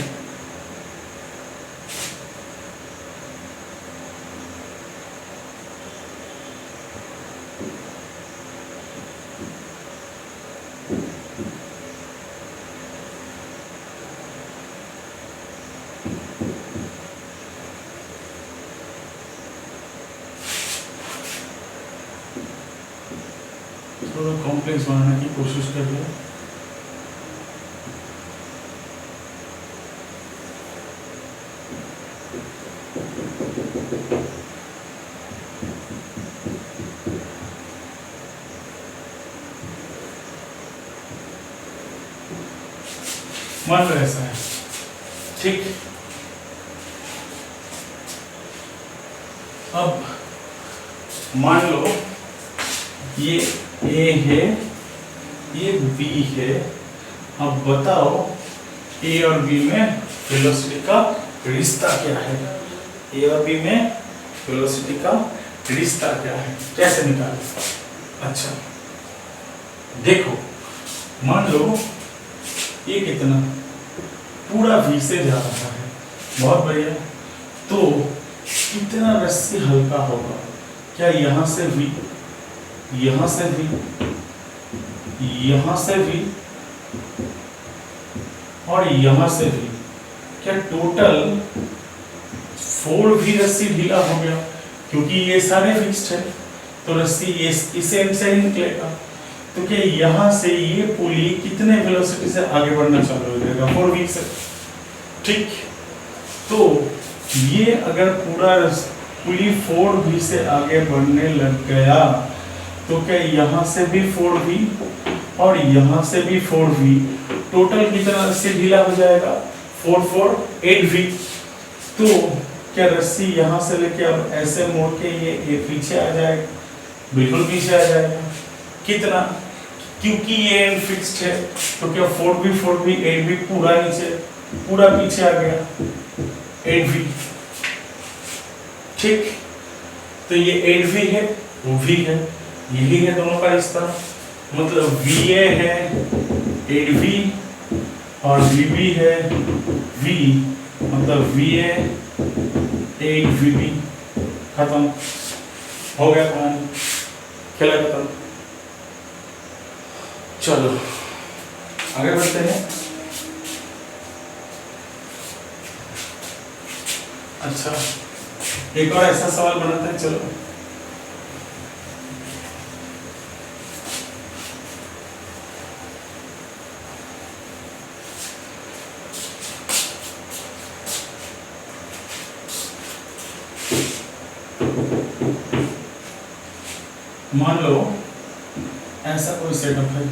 थोड़ा कॉम्प्लेक्स बनाने की कोशिश कर रहे हैं। मान लो ऐसा है, ठीक। अब मान लो ये A है, ये B है। अब बताओ A और B में वेलोसिटी का रिश्ता क्या है, A और B में वेलोसिटी का रिश्ता क्या है, कैसे निकालें। अच्छा देखो, मान लो ये कितना पूरा V से जा रहा है, बहुत बढ़िया। तो कितना रस्सी हल्का होगा, क्या यहाँ से V, यहाँ से V, यहाँ से V और यहाँ से V, क्या टोटल 4V रस्सी ढीला हो गया, क्योंकि ये सारे फिक्स्ड है। तो रस्सी ये इस एंड से ही निकलेगा। तो क्या यहाँ से ये पुली कितने वेलोसिटी से आगे बढ़ना चालू हो जाएगा 4V से, ठीक। तो ये अगर पूरा पुली 4V से आगे बढ़ने लग गया तो क्या यहाँ से भी 4V और यहाँ से भी 4V, टोटल कितना रस्सी ढीला हो जाएगा 4 4 8V। तो क्या रस्सी यहाँ से लेके अब ऐसे मोड़ के ये पीछे आ जाएगा, बिल्कुल पीछे आ जाएगा। कितना, क्योंकि ये एंड फिक्स्ड है, तो क्या 4V 8V पूरा नीचे पूरा पीछे आ गया 8V, ठीक। तो ये 8V है, वो V है, यही है दोनों का रिश्ता। मतलब VA है 8V और VB है V, मतलब VA 8VB। खत्म हो गया कहानी, खेला खत्म। चलो आगे बढ़ते हैं। अच्छा एक और ऐसा सवाल बनाते हैं, चलो। मान लो ऐसा कोई सेटअप है,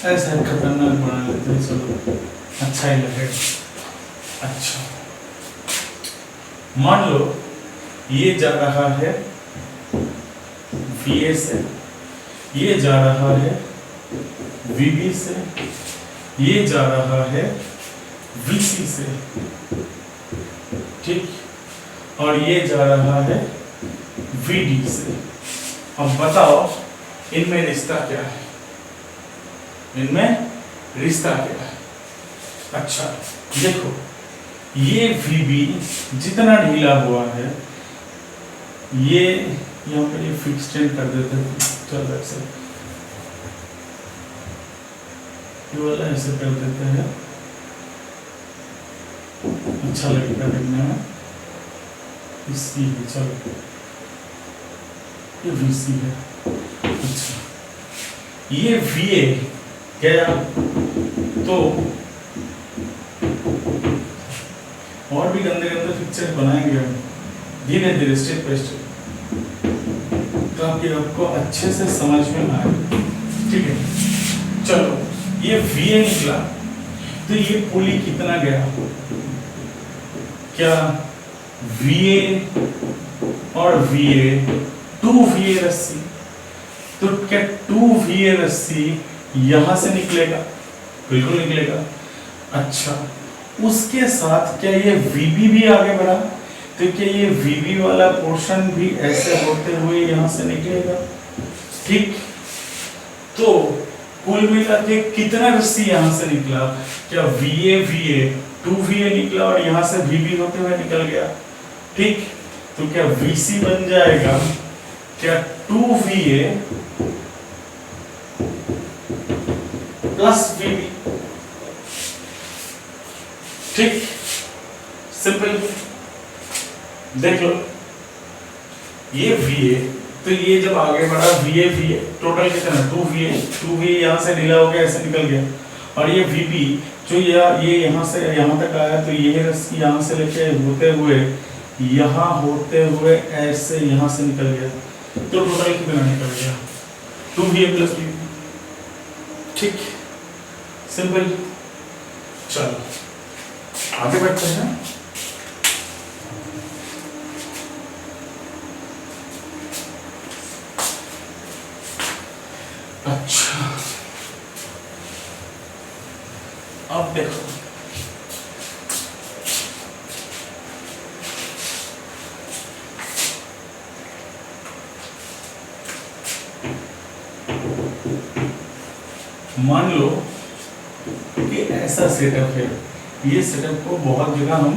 ऐसा खतरनाक बना लेते हैं, चलो अच्छा ही लगेगा। अच्छा, मान लो ये जा रहा है VA से, ये जा रहा है VB से, ये जा रहा है VC से, ठीक, और ये जा रहा है VD से। अब बताओ इनमें रिश्ता क्या है, इनमें रिश्ता क्या है? अच्छा देखो, ये VB जितना ढीला हुआ है, ये यहाँ पे ये फिक्सड कर देते हैं, चल ऐसे ये वाला ऐसे कर देते हैं, अच्छा लगेगा देखने में। इसकी चलो ये VC है। अच्छा, ये VA गया तो और भी गंदे गंदे पिक्चर बनाएंगे हम धीरे धीरे, स्टेप बाय स्टेप, ताकि आपको अच्छे से समझ में आए, ठीक है। चलो ये VA निकला तो ये पुली कितना गया, क्या VA और VA 2VA रस्सी, तो क्या 2VA रस्सी यहां से निकलेगा? बिल्कुल निकलेगा। अच्छा, उसके साथ क्या ये VB भी आगे बढ़ा, तो क्या ये VB वाला पोर्शन भी ऐसे होते हुए यहां से निकलेगा? ठीक, तो कुल मिला के कितना रस्सी यहां से निकला? क्या VA 2VA निकला और यहां से VB होते हुए निकल गया, ठीक। तो क्या VC बन जाएगा क्या 2VA प्लस VB, ठीक, सिंपल। देख लो ये VA, तो ये जब आगे बढ़ा VA टोटल कितना 2VA यहां से ढीला हो गया, ऐसे निकल गया, और ये VB जो ये यहां से यहां तक आया, तो ये रस्सी यहां से लेके होते हुए यहां होते हुए ऐसे यहां से निकल गया, तो टोटल कितना निकल गया 2VA प्लस VB, ठीक, सिंपल। चलो आगे बढ़ते हैं। अच्छा, अब देखो मान लो कि ऐसा सेटअप है, ये सेटअप को बहुत जगह हम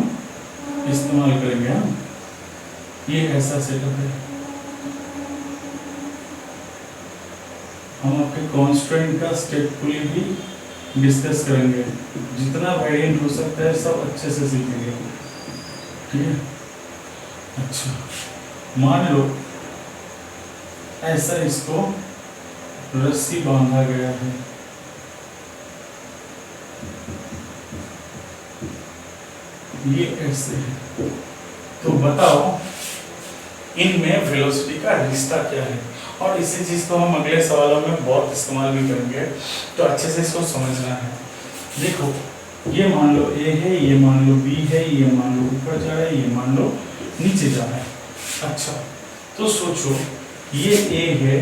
इस्तेमाल करेंगे। हम ये ऐसा सेटअप है, हम आपके कॉन्स्टेंट का स्टेप पुली भी डिस्कस करेंगे, जितना वेरिएंट हो सकता है सब अच्छे से सीखेंगे, ठीक है। अच्छा, मान लो ऐसा इसको रस्सी बांधा गया है, ये ऐसे है, तो बताओ इनमें वेलोसिटी का रिश्ता क्या है? और इसी चीज को हम अगले सवालों में बहुत इस्तेमाल भी करेंगे, तो अच्छे से इसको समझना है। देखो ये मान लो ए है, ये मान लो बी है, ये मान लो ऊपर जा रहा है, ये मान लो नीचे जा रहा है। अच्छा, तो सोचो ये ए है,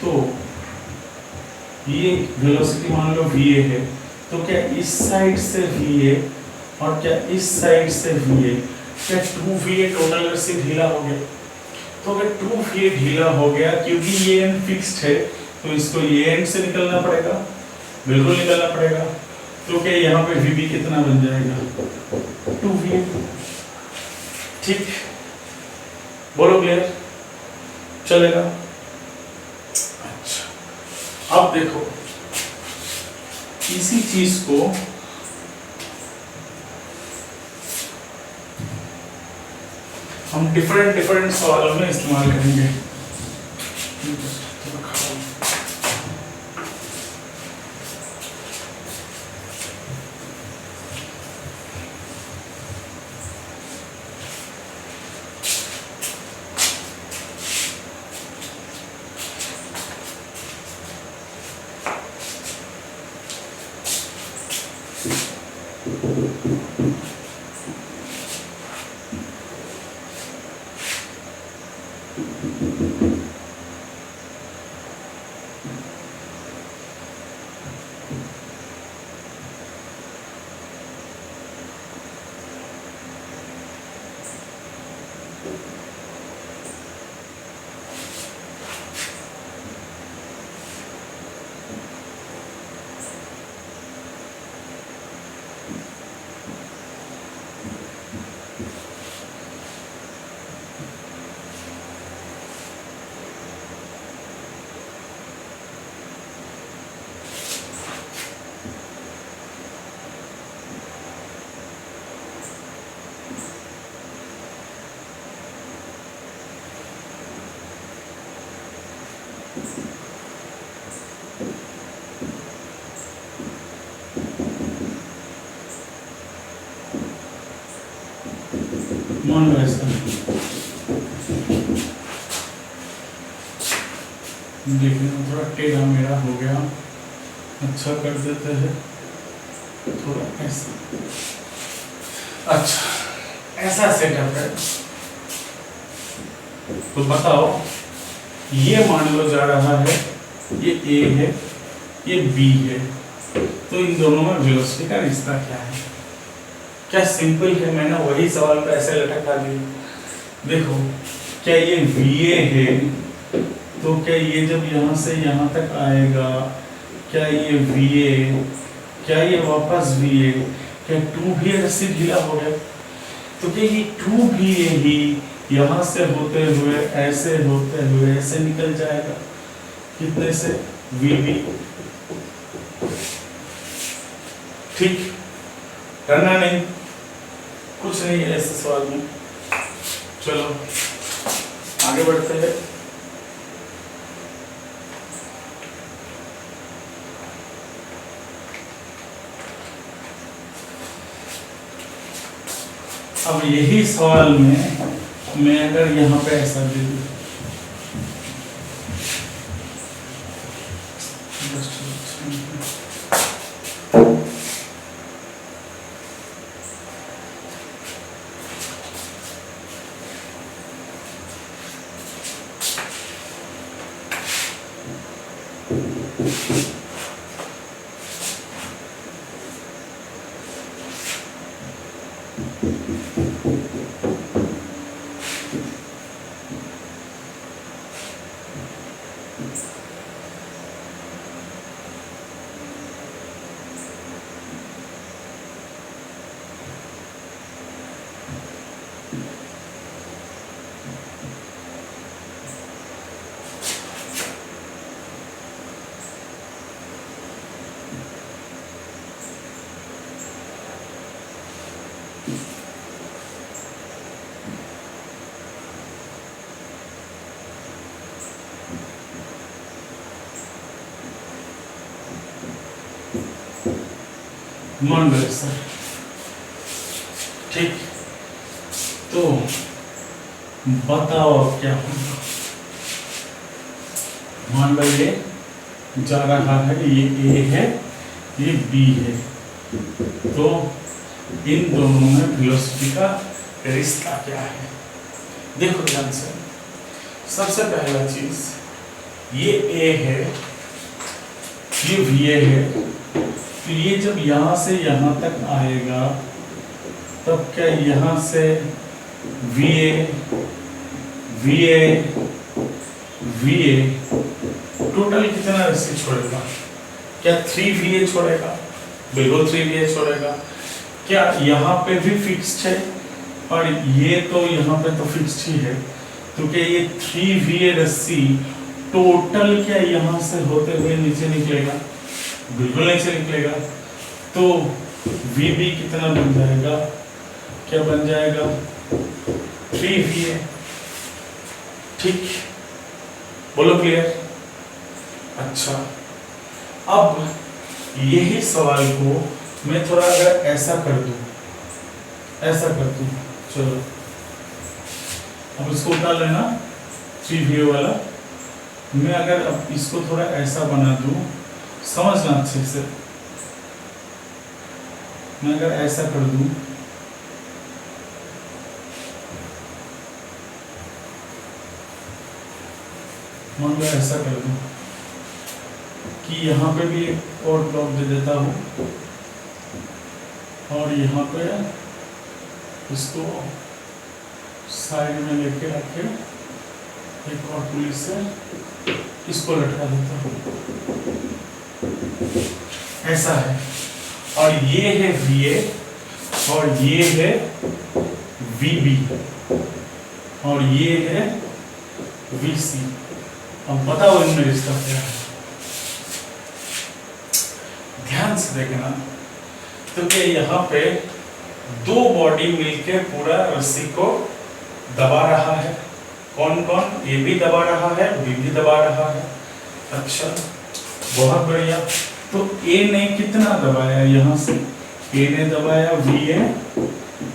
तो ये वेलोसिटी मान लो va है, तो क्या इस साइड से va और क्या इस साइड से va, क्या 2va टोटल से ढीला हो गया? तो अगर 2va ढीला हो गया, क्योंकि ये एंड फिक्स्ड है, तो इसको ये एंड से निकलना पड़ेगा, बिल्कुल निकलना पड़ेगा। तो क्या यहाँ पे vb कितना बन जाएगा? 2va। ठीक, बोलो क्लियर? चलेगा? अच्छा, अब देखो इसी चीज को हम डिफरेंट सवालों में इस्तेमाल करेंगे। मान लो ऐसा, देखने में थोड़ा टेढ़ा मेढ़ा हो गया, अच्छा कर देते हैं थोड़ा ऐसा। अच्छा, ऐसा सेटअप है, तो बताओ ये मान लो जा रहा है, ये ए है, ये बी है, तो इन दोनों में वेलोसिटी का रिश्ता क्या है? क्या सिंपल है, मैंने वही सवाल पे ऐसे लटका दिया। देखो, क्या ये va है, तो क्या ये जब यहाँ से यहाँ तक आएगा, क्या ये va, क्या ये वापस va, क्या 2va रस्सी ढीला हो गया, तो क्या ये 2va ही यहाँ से होते हुए ऐसे निकल जाएगा, कितने से? vb। ठीक, करना नहीं, कुछ नहीं है ऐसे सवाल में। चलो आगे बढ़ते हैं। अब यही सवाल में मैं अगर यहाँ पे ऐसा दे दूं, मान लो सर, ठीक, तो बताओ अब क्या होगा। मान लो ये जा रहा है, ये ए है, ये बी है, तो इन दोनों में वेलोसिटी का रिश्ता क्या है? देखो ध्यान से, सबसे पहला चीज ये A है, ये VA है, तो ये जब यहां से यहां तक आएगा तब क्या यहां से VA टोटल कितना रस्सी छोड़ेगा? क्या 3VA छोड़ेगा? बिल्कुल 3VA छोड़ेगा। क्या यहाँ पे भी फिक्स्ड है? और ये तो यहाँ पे तो फिक्स्ड ही है, तो क्या ये 3VA रस्सी टोटल क्या यहाँ से होते हुए नीचे निकलेगा? बिल्कुल नीचे निकलेगा। तो VB कितना बन जाएगा? क्या बन जाएगा? 3VA। ठीक, बोलो क्लियर? अच्छा, अब यही सवाल को मैं थोड़ा अगर ऐसा कर दूं, चलो अब इसको उठा लेना 3VA वाला। मैं अगर अब इसको थोड़ा ऐसा बना दूं, समझना अच्छे से, मैं अगर ऐसा कर दूं, मान लो ऐसा कर दूं कि यहाँ पे भी एक और ब्लॉक दे देता हूँ और यहाँ पे इसको साइड में लेके रखे एक और पुलिस से इसको लटका देता हूँ, ऐसा है। और ये है VA और ये है VB और ये है VC। अब बताओ इनमें रिश्ता क्या है? ध्यान से देखना, तो क्या यहाँ पे दो बॉडी मिलके पूरा रस्सी को दबा रहा है? कौन कौन? ये भी दबा रहा है, बी भी दबा रहा है। अच्छा, बहुत बढ़िया। तो A ने कितना दबाया? यहाँ से A ने दबाया VA,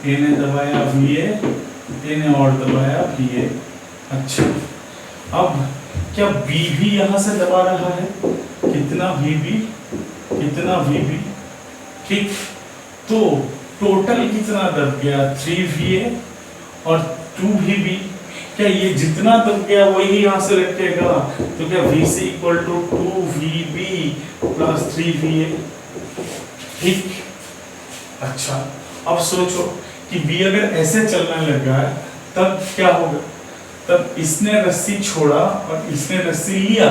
A ने दबाया VA, A ने और दबाया VA। अच्छा, अब क्या B भी यहाँ से दबा रहा है? कितना VB, कितना VB? ठीक, तो टोटल कितना दब गया? 3VA और 2VB। क्या ये जितना दब गया वही यहाँ से रखेगा? तो क्या VC equal to 2VB plus 3VA। ठीक, अच्छा, अब सोचो कि B अगर ऐसे चलने लगा तब क्या होगा? तब इसने रस्सी छोड़ा और इसने रस्सी लिया।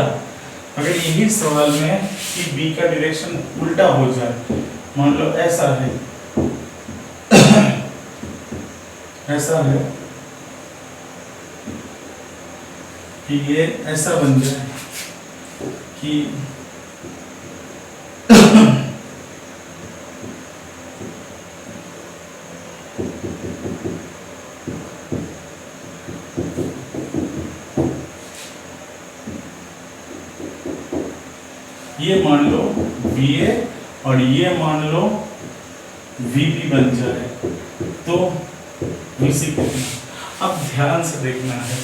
अगर यही सवाल में कि B का डायरेक्शन उल्टा हो जाए, मान लो ऐसा है, ऐसा है कि ये ऐसा बन जाए कि ये मान लो VA और ये मान लो VB बन जाए, तो VC कितना? अब ध्यान से देखना है,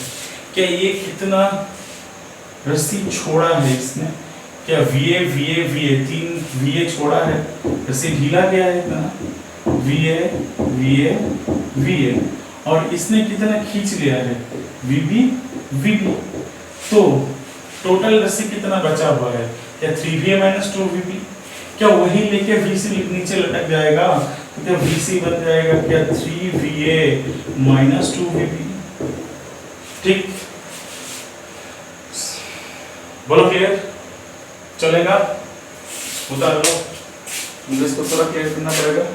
क्या ये कितना रस्सी छोड़ा है इसने? क्या VA तीन VA छोड़ा है, रस्सी ढीला गया है इतना, VA और इसने कितना खींच लिया है? VB। तो टोटल रस्सी कितना बचा हुआ है? क्या 3VA माइनस 2VB? क्या वही लेके VC नीचे लटक जाएगा? तो क्या VC बन जाएगा क्या 3VA माइनस 2VB? ठीक, बोलो क्लियर? चलेगा? उतार लो, मुझे इसको थोड़ा क्लियर करना पड़ेगा।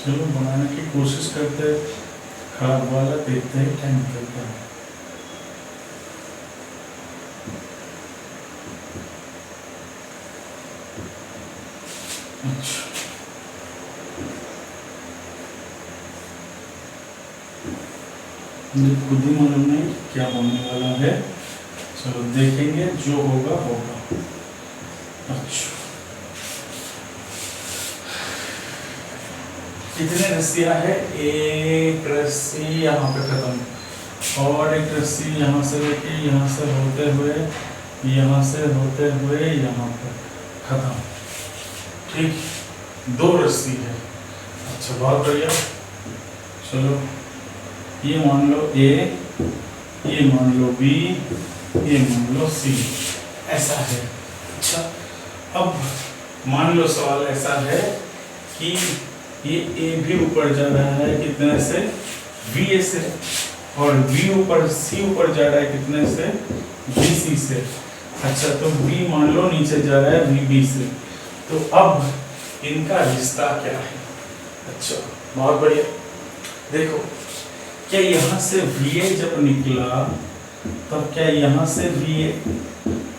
चलो बनाने की कोशिश करते हैं, खराब वाला देखते हैं क्या निकलता है। अच्छा मुझे खुद ही मालूम नहीं क्या होने वाला है, चलो देखेंगे, जो होगा होगा। अच्छा कितने रस्सियां है? एक रस्सी यहाँ पे खत्म, और एक रस्सी यहाँ से लेके यहाँ से होते हुए यहाँ से होते हुए यहाँ पे खत्म। ठीक, 2 रस्सी है। अच्छा बहुत बढ़िया। चलो ये मान लो A, ये मान लो B, ये मान लो C, ऐसा है। अच्छा अब मान लो सवाल ऐसा है कि ये A भी ऊपर जा रहा है कितने से? VA से, और B ऊपर C ऊपर जा रहा है कितने से? VC से। अच्छा तो B मान लो नीचे जा रहा है VB से, तो अब इनका रिश्ता क्या है? अच्छा बहुत बढ़िया। देखो क्या यहाँ से VA जब निकला तब क्या यहाँ से VA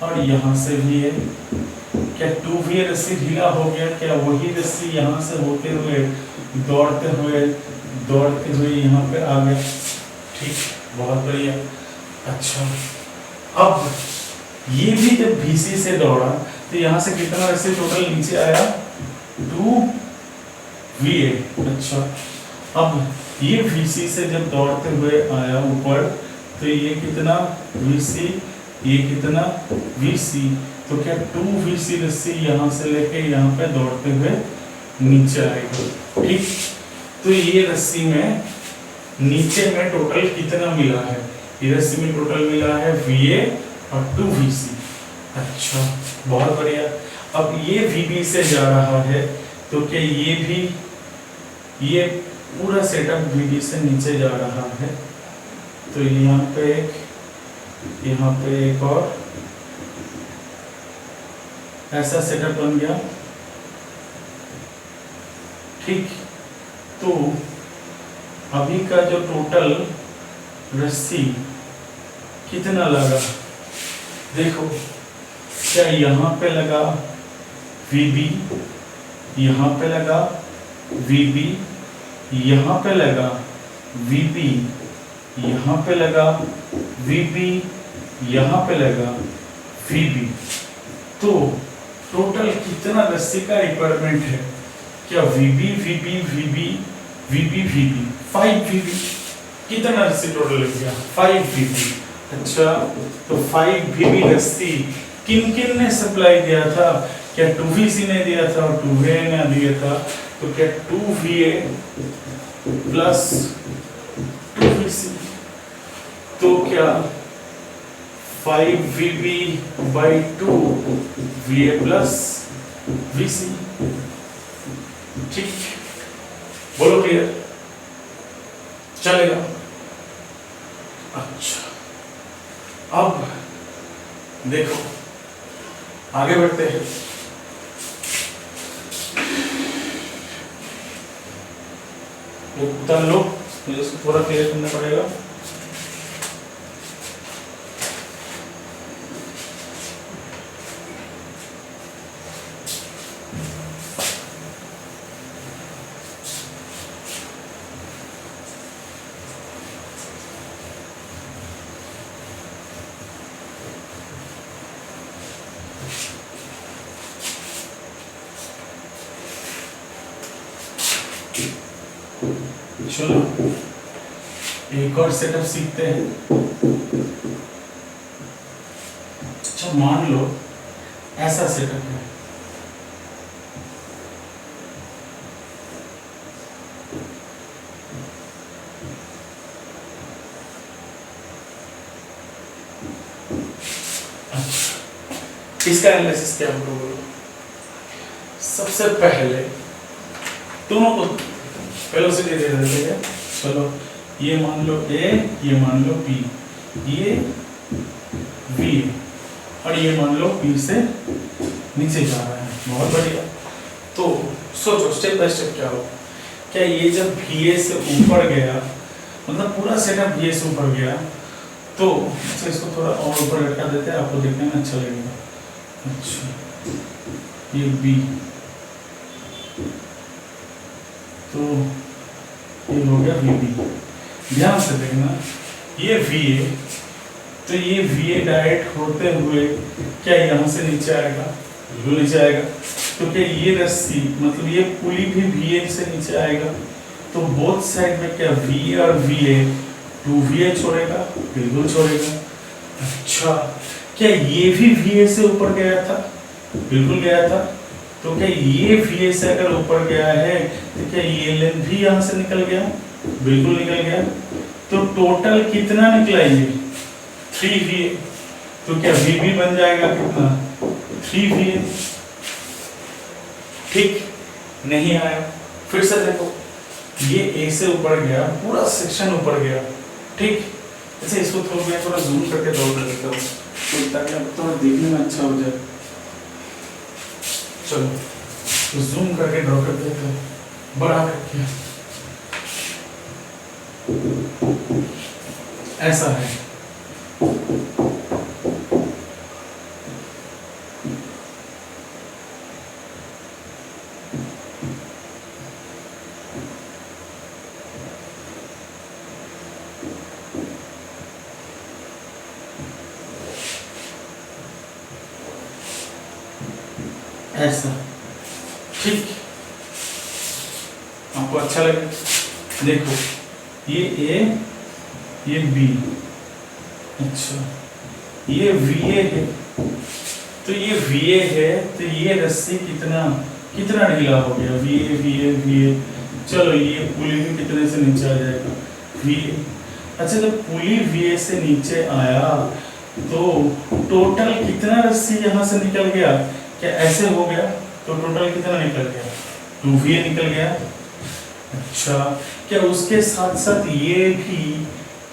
और यहाँ से VA, क्या 2VA रस्सी ढीला हो गया? क्या वही रस्सी यहाँ से होते हुए दौड़ते हुए यहाँ पे आ गया? ठीक, बहुत बढ़िया। अच्छा अब ये भी जब VC से दौड़ा तो यहाँ से कितना रस्सी टोटल नीचे आया? 2VA। अच्छा अब ये VC से जब दौड़ते हुए आया ऊपर तो ये कितना VC, ये कितना VC, तो क्या 2VC रस्सी यहाँ से लेके यहाँ पे दौड़ते हुए नीचे आएगी। ठीक, तो ये रस्सी में नीचे में टोटल कितना मिला है? ये रस्सी में टोटल मिला है VA और 2VC। अच्छा बहुत बढ़िया। अब ये VB से जा रहा है तो क्या ये भी, ये पूरा सेटअप VB से नीचे जा रहा है, तो यहाँ पे एक और ऐसा सेटअप बन गया। ठीक, तो अभी का जो टोटल रस्सी कितना लगा? देखो क्या यहाँ पे लगा VB, यहाँ पे लगा VB, यहाँ पे लगा VB, यहाँ पे लगा VB, यहाँ पे लगा VB, तो टोटल कितना रस्सी का रिक्वायरमेंट है? क्या VB VB VB VB VB 5 VB, कितना रस्सी टोटल लग गया? 5 VB। अच्छा तो 5 VB रस्सी किन किन ने सप्लाई दिया था? क्या 2VC ने दिया था और 2VA ने दिया था, तो क्या 2VA प्लस 2VC, तो क्या 5VB by 2 VA plus VC। ठीक, बोलो क्लियर? चलेगा। अच्छा अब देखो आगे बढ़ते हैं। उतार लो, मुझे इसको थोड़ा क्लियर करना पड़ेगा। चलो एक और सेटअप सीखते हैं। अच्छा मान लो ऐसा सेटअप है, इसका एनालिसिस क्या होगा? सबसे पहले दोनों को वेलोसिटी दे देते हैं। चलो ये मान लो A, ये मान लो B, ये V और ये मान लो B से नीचे जा रहा है। बहुत बढ़िया। तो सोचो स्टेप बाय स्टेप क्या हो। क्या ये जब VA से ऊपर गया, मतलब पूरा सेटअप VA से ऊपर गया, तो अच्छा इसको थोड़ा और ऊपर लटका देते हैं, आपको देखने में अच्छा लगेगा। अच्छा ये B, तो ये हो गया VB। ध्यान से देखना, ये VA, तो ये VA डायरेक्ट होते हुए क्या यहाँ से नीचे आएगा? बिल्कुल नीचे आएगा। तो क्या ये रस्सी, मतलब ये पुली भी VA से नीचे आएगा, तो बोथ साइड में क्या VA और VA 2VA छोड़ेगा? बिल्कुल छोड़ेगा। अच्छा, क्या ये भी VA से ऊपर गया था? बिल्कुल गया था। तो क्या ये VA से अगर ऊपर गया है तो क्या ये लेंथ भी यहाँ से निकल गया? बिल्कुल निकल गया। तो टोटल कितना निकला ये? 3VA। तो क्या VB बन जाएगा कितना? 3VA। ठीक, नहीं आया। फिर से देखो, ये A से ऊपर गया, पूरा सेक्शन ऊपर गया, ठीक। अच्छा इसको थोड़ा जूम करके ड्रॉ कर देता हूँ, तो ताकि आपको थोड़ा देखने में अच्छा हो जाए। चलो तो जूम करके ड्रॉ कर देते हैं, बड़ा करके। ऐसा है, ऐसा, ठीक। आपको अच्छा लगे? देखो ये A, ये B, अच्छा ये VA है, तो ये VA है, तो ये रस्सी कितना ढीला हो गया? VA। चलो ये पुली भी कितने से नीचे आ जाएगा? VA। अच्छा जब पुली VA से नीचे आया तो टोटल कितना रस्सी यहाँ से निकल गया? क्या ऐसे हो गया? तो टोटल कितना निकल गया? 2VA निकल गया। अच्छा, क्या उसके साथ साथ ये भी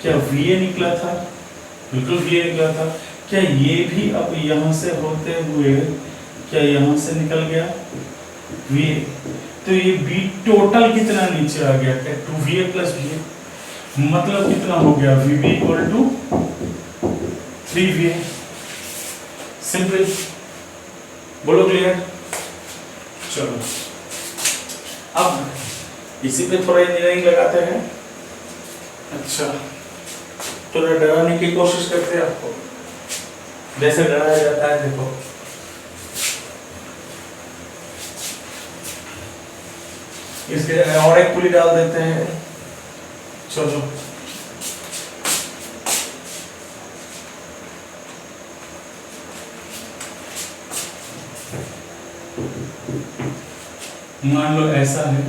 क्या VA निकला था? बिल्कुल VA निकला था। क्या ये भी अब यहाँ से होते हुए क्या यहाँ से निकल गया? VA। तो ये B टोटल कितना नीचे आ गया? क्या 2VA प्लस VA, मतलब कितना हो गया? VB equal to 3VA। Simple, बोलो क्लियर? चलो अब इसी पे थोड़ा इंजीनियरिंग लगाते हैं। अच्छा थोड़ा डराने की कोशिश करते हैं आपको, जैसे डराया जाता है। देखो इसके और एक पुली डाल देते हैं। चलो मान लो ऐसा है,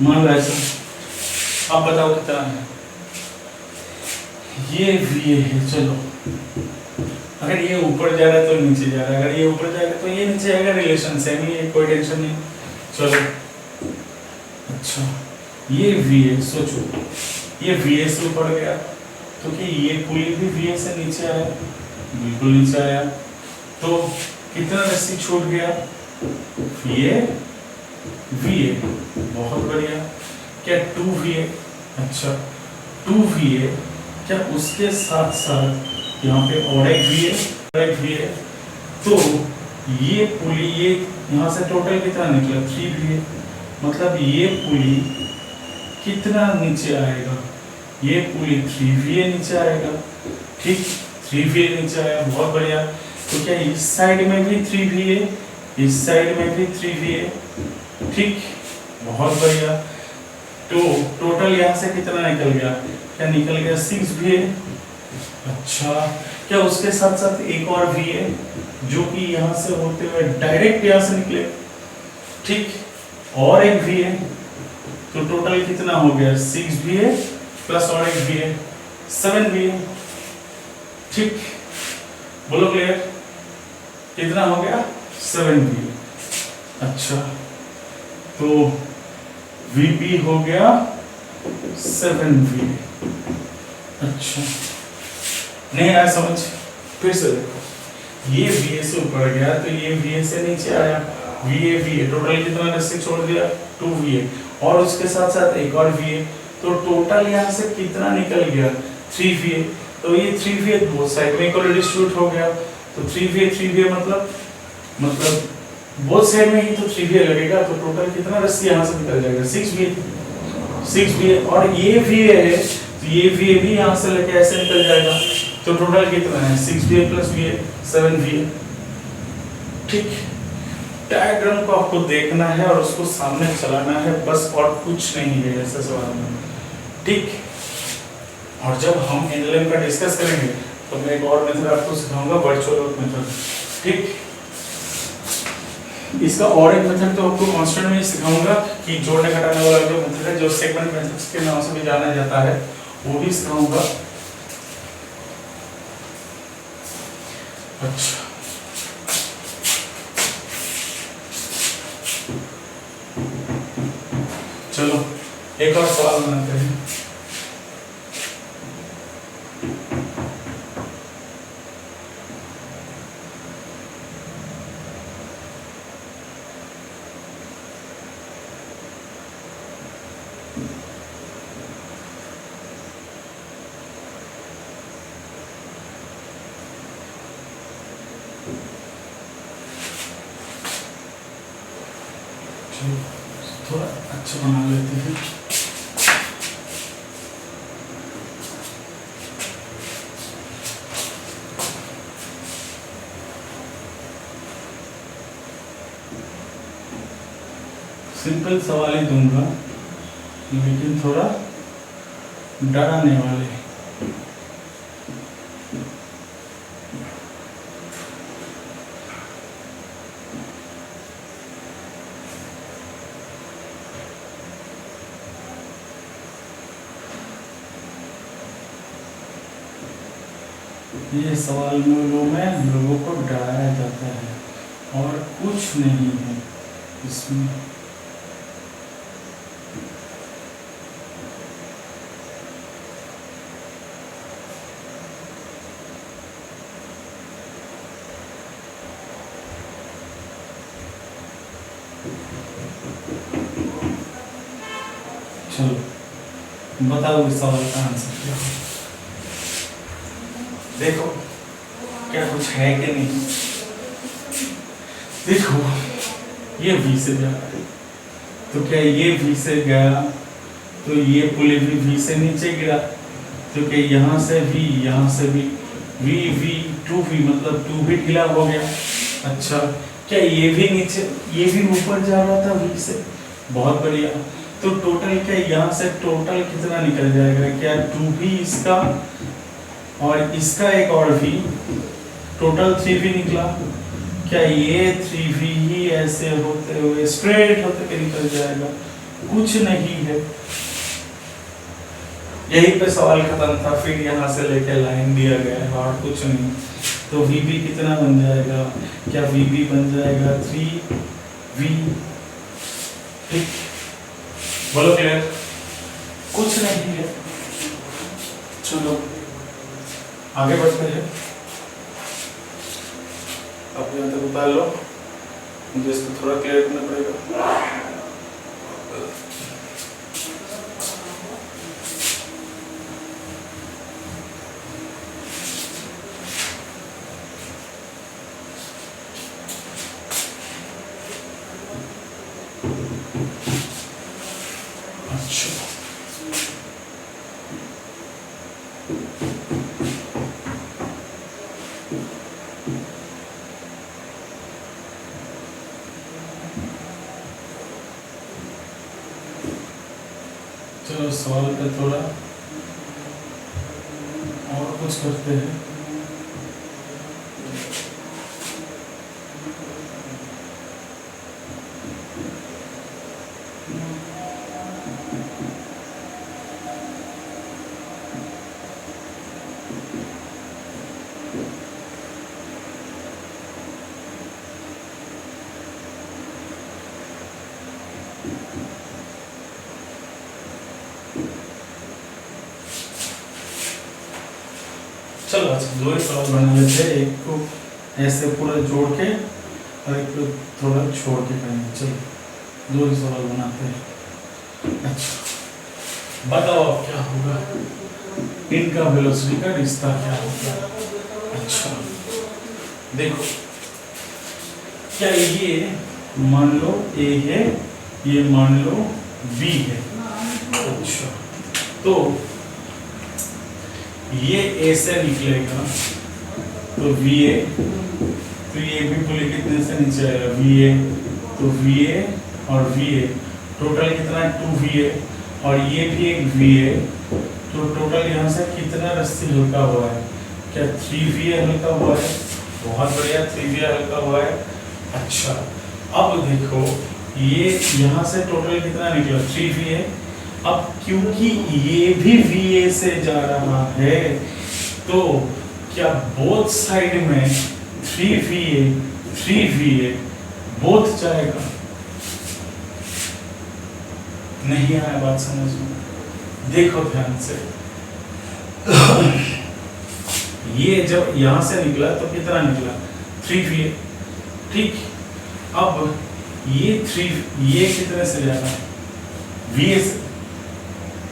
मान लो ऐसा। अब बताओ कितना है? ये VA है। चलो अगर ये ऊपर जा रहा है तो नीचे जा रहा है, अगर ये ऊपर जाएगा तो ये नीचे आएगा, रिलेशन सेम ही है, कोई टेंशन नहीं। चलो अच्छा ये VA, सोचो ये VA से ऊपर गया तो कि ये पुली भी VA से नीचे आया? बिल्कुल नीचे आया। तो कितना रस्सी छूट गया? VA। बहुत बढ़िया। क्या 2VA? अच्छा 2VA, क्या उसके साथ साथ यहाँ पे और एक VA, तो ये पुली, ये यहाँ से टोटल कितना निकला? 3VA। मतलब ये पुली कितना नीचे आएगा? ये पुली 3VA नीचे आएगा, ठीक। 3VA नीचे आया, बहुत बढ़िया। तो क्या इस साइड में भी 3VA, इस साइड में भी 3VA, ठीक, बहुत बढ़िया। तो टोटल यहाँ से कितना निकल गया? क्या निकल गया? 6VA। अच्छा, क्या उसके साथ साथ एक और VA जो कि यहाँ से होते हुए डायरेक्ट यहाँ से निकले, ठीक, और एक VA, तो टोटल कितना हो गया? 6VA प्लस और एक VA, 7VA। ठीक, बोलो क्लियर, कितना हो गया 7V। अच्छा, तो VB हो गया 7V। अच्छा, नहीं आया समझ, फिर से देखो, ये VA से ऊपर गया तो ये VA से नीचे आया, VA टोटल कितना रस्सी छोड़ दिया 2VA, और उसके साथ साथ एक और VA, तो टोटल यहाँ से कितना निकल गया 3VA। तो ये 3VA दो साइड में इक्वली डिस्ट्रीब्यूट हो गया, तो 3VA मतलब बोथ साइड में ही तो 3VA लगेगा, तो टोटल कितना रस्सी यहाँ से निकल जाएगा 6VA, और ये VA है तो ये VA भी यहाँ से लेके ऐसे निकल जाएगा, तो टोटल कितना है 6VA प्लस VA 7VA। ठीक, डायग्राम को आपको देखना है और उसको सामने चलाना है बस, और कुछ नहीं है ऐसे सवाल में। ठीक, और जब हम एनएलएम का डिस्कस करेंगे तो मैं एक और मेथड आपको सिखाऊंगा, वर्चुअल वर्क मेथड। ठीक, इसका और एक मेथड तो आपको कांस्टेंट में सिखाऊंगा कि जोड़ने घटाने वाला जो मेथड है, जो सेगमेंट मेथड्स के नाम से भी जाना जाता है, वो भी सिखाऊंगा। अच्छा, चलो एक और सवाल बनाते हैं। थोड़ा अच्छा बना लेते हैं। सिंपल सवाल ही दूंगा लेकिन थोड़ा डराने वाले। ये सवाल में लोगों को डराया जाता है और कुछ नहीं है इसमें। चलो बताओ इस सवाल का आंसर क्या है। देखो क्या कुछ है कि नहीं। देखो ये V से जा रहा है तो क्या ये V से गया तो ये पुल भी V से नीचे गिरा, तो क्या यहाँ से V यहाँ से भी V 2V मतलब 2 भी ढीला हो गया। अच्छा, क्या ये भी नीचे ये भी ऊपर जा रहा था V से, बहुत बढ़िया। तो टोटल क्या यहाँ से टोटल कितना निकल जाएगा, क्या 2V इसका और इसका एक और V, टोटल 3V निकला। क्या ये 3V ही ऐसे होते हुए स्ट्रेट होते हुए निकल जाएगा, कुछ नहीं है। यही पे सवाल खत्म था। फिर यहाँ से लेके लाइन दिया गया है और कुछ नहीं। तो VB कितना बन जाएगा, क्या VB बन जाएगा 3V। ठीक, बोलो क्लियर, कुछ नहीं है। चलो आगे बढ़ते हैं। आप यहाँ तक उतार लो, मुझे इसको थोड़ा क्लियर करना पड़ेगा। चलो सवाल पे थोड़ा और कुछ करते हैं। चलो अच्छा दो ही सवाल बना लेते हैं, एक को ऐसे पूरा जोड़ के और एक को थोड़ा छोड़ के करेंगे। चलो दो ही सवाल बनाते हैं। अच्छा बताओ अब क्या होगा, इनका वेलोसिटी का रिश्ता क्या होगा। अच्छा देखो, क्या ये मान लो A है, ये मान लो B है। अच्छा तो ये A से निकलेगा तो VA, तो ये भी पुली कितने से नीचे आएगा VA, तो VA और VA टोटल कितना है 2VA, और ये भी एक VA, तो टोटल यहाँ से कितना रस्सी हल्का हुआ है, क्या 3VA हल्का हुआ है। बहुत बढ़िया 3VA हल्का हुआ है। अच्छा अब देखो ये यहाँ से टोटल कितना निकला 3VA, अब क्योंकि ये भी VA से जा रहा है तो क्या बोथ साइड में 3VA बोथ जाएगा। नहीं आया बात समझ में, देखो ध्यान से। ये जब यहां से निकला तो कितना निकला 3VA, ठीक। अब ये कितने से जा रहा है VA से।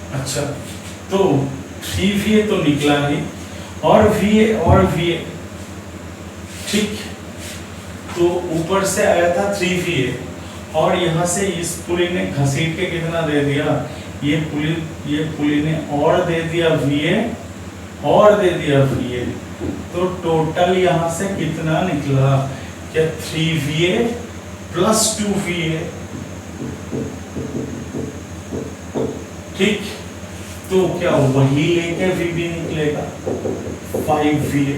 अच्छा तो 3VA तो निकला ही, और VA ठीक, तो ऊपर से आया था 3VA और यहाँ से इस पुली ने घसीट के कितना दे दिया, ये पुली ने और दे दिया VA और दे दिया VA, तो टोटल यहाँ से कितना निकला, क्या 3VA प्लस 2VA, ठीक। तो क्या वही लेके VB निकलेगा 5VA।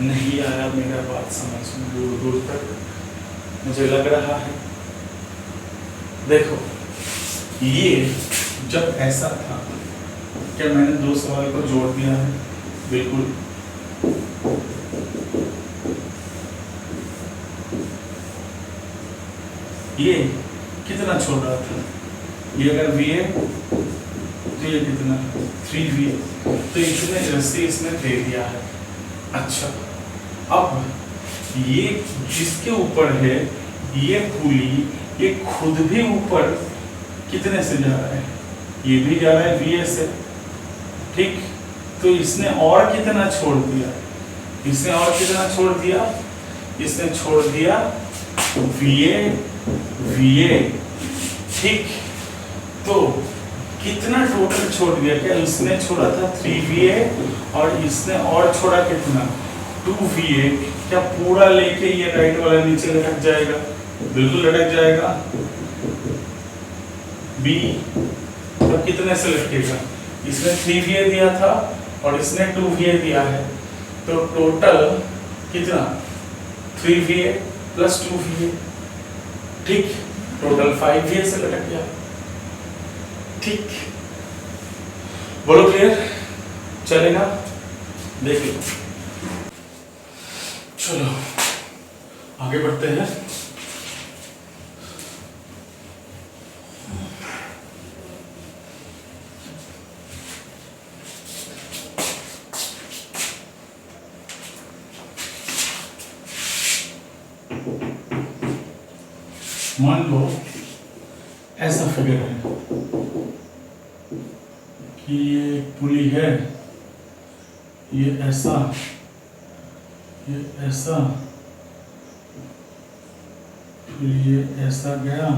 नहीं आया मेरा बात समझ में, दूर दूर तक मुझे लग रहा है। देखो ये जब ऐसा था, क्या मैंने दो सवाल को जोड़ दिया है, बिल्कुल। ये कितना छोड़ रहा था, ये अगर VA तो ये कितना 3VA, तो इतने रस्सी इसने दे दिया है। अच्छा अब ये जिसके ऊपर है ये पुली, ये खुद भी ऊपर कितने से जा रहा है, ये भी जा रहा है VA से, ठीक। तो इसने और कितना छोड़ दिया, इसने छोड़ दिया VA, ठीक। तो कितना टोटल छोड़ दिया, क्या इसने छोड़ा था 3VA और इसने और छोड़ा कितना 2VA, क्या पूरा लेके ये राइट वाला नीचे लटक जाएगा, बिल्कुल लटक जाएगा। B तो कितने से लटकेगा, इसने 3VA दिया था और इसने 2VA दिया है, तो टोटल कितना 3VA प्लस 2VA, ठीक। टोटल 5VA से लटक गया, ठीक। बोलो क्लियर, चलेगा, देख लो। चलो आगे बढ़ते हैं। मान लो ऐसा फिगर है कि ये पुली है, ये ऐसा, फिर ये ऐसा गया,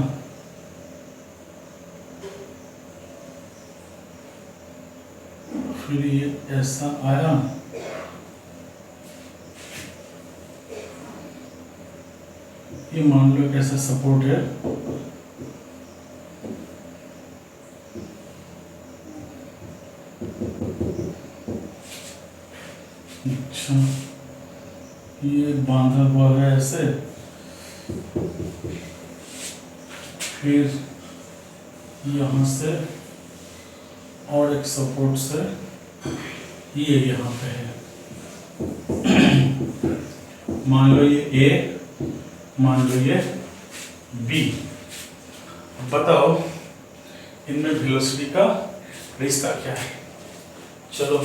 फिर ये ऐसा आया, ये मान लो कैसा सपोर्ट है, अच्छा ये बांधा हुआ है ऐसे, फिर यहाँ से और एक सपोर्ट से ये यहाँ पे है। मान लो ये A, मान लो ये B। बताओ इनमें वेलोसिटी का रिश्ता क्या है। चलो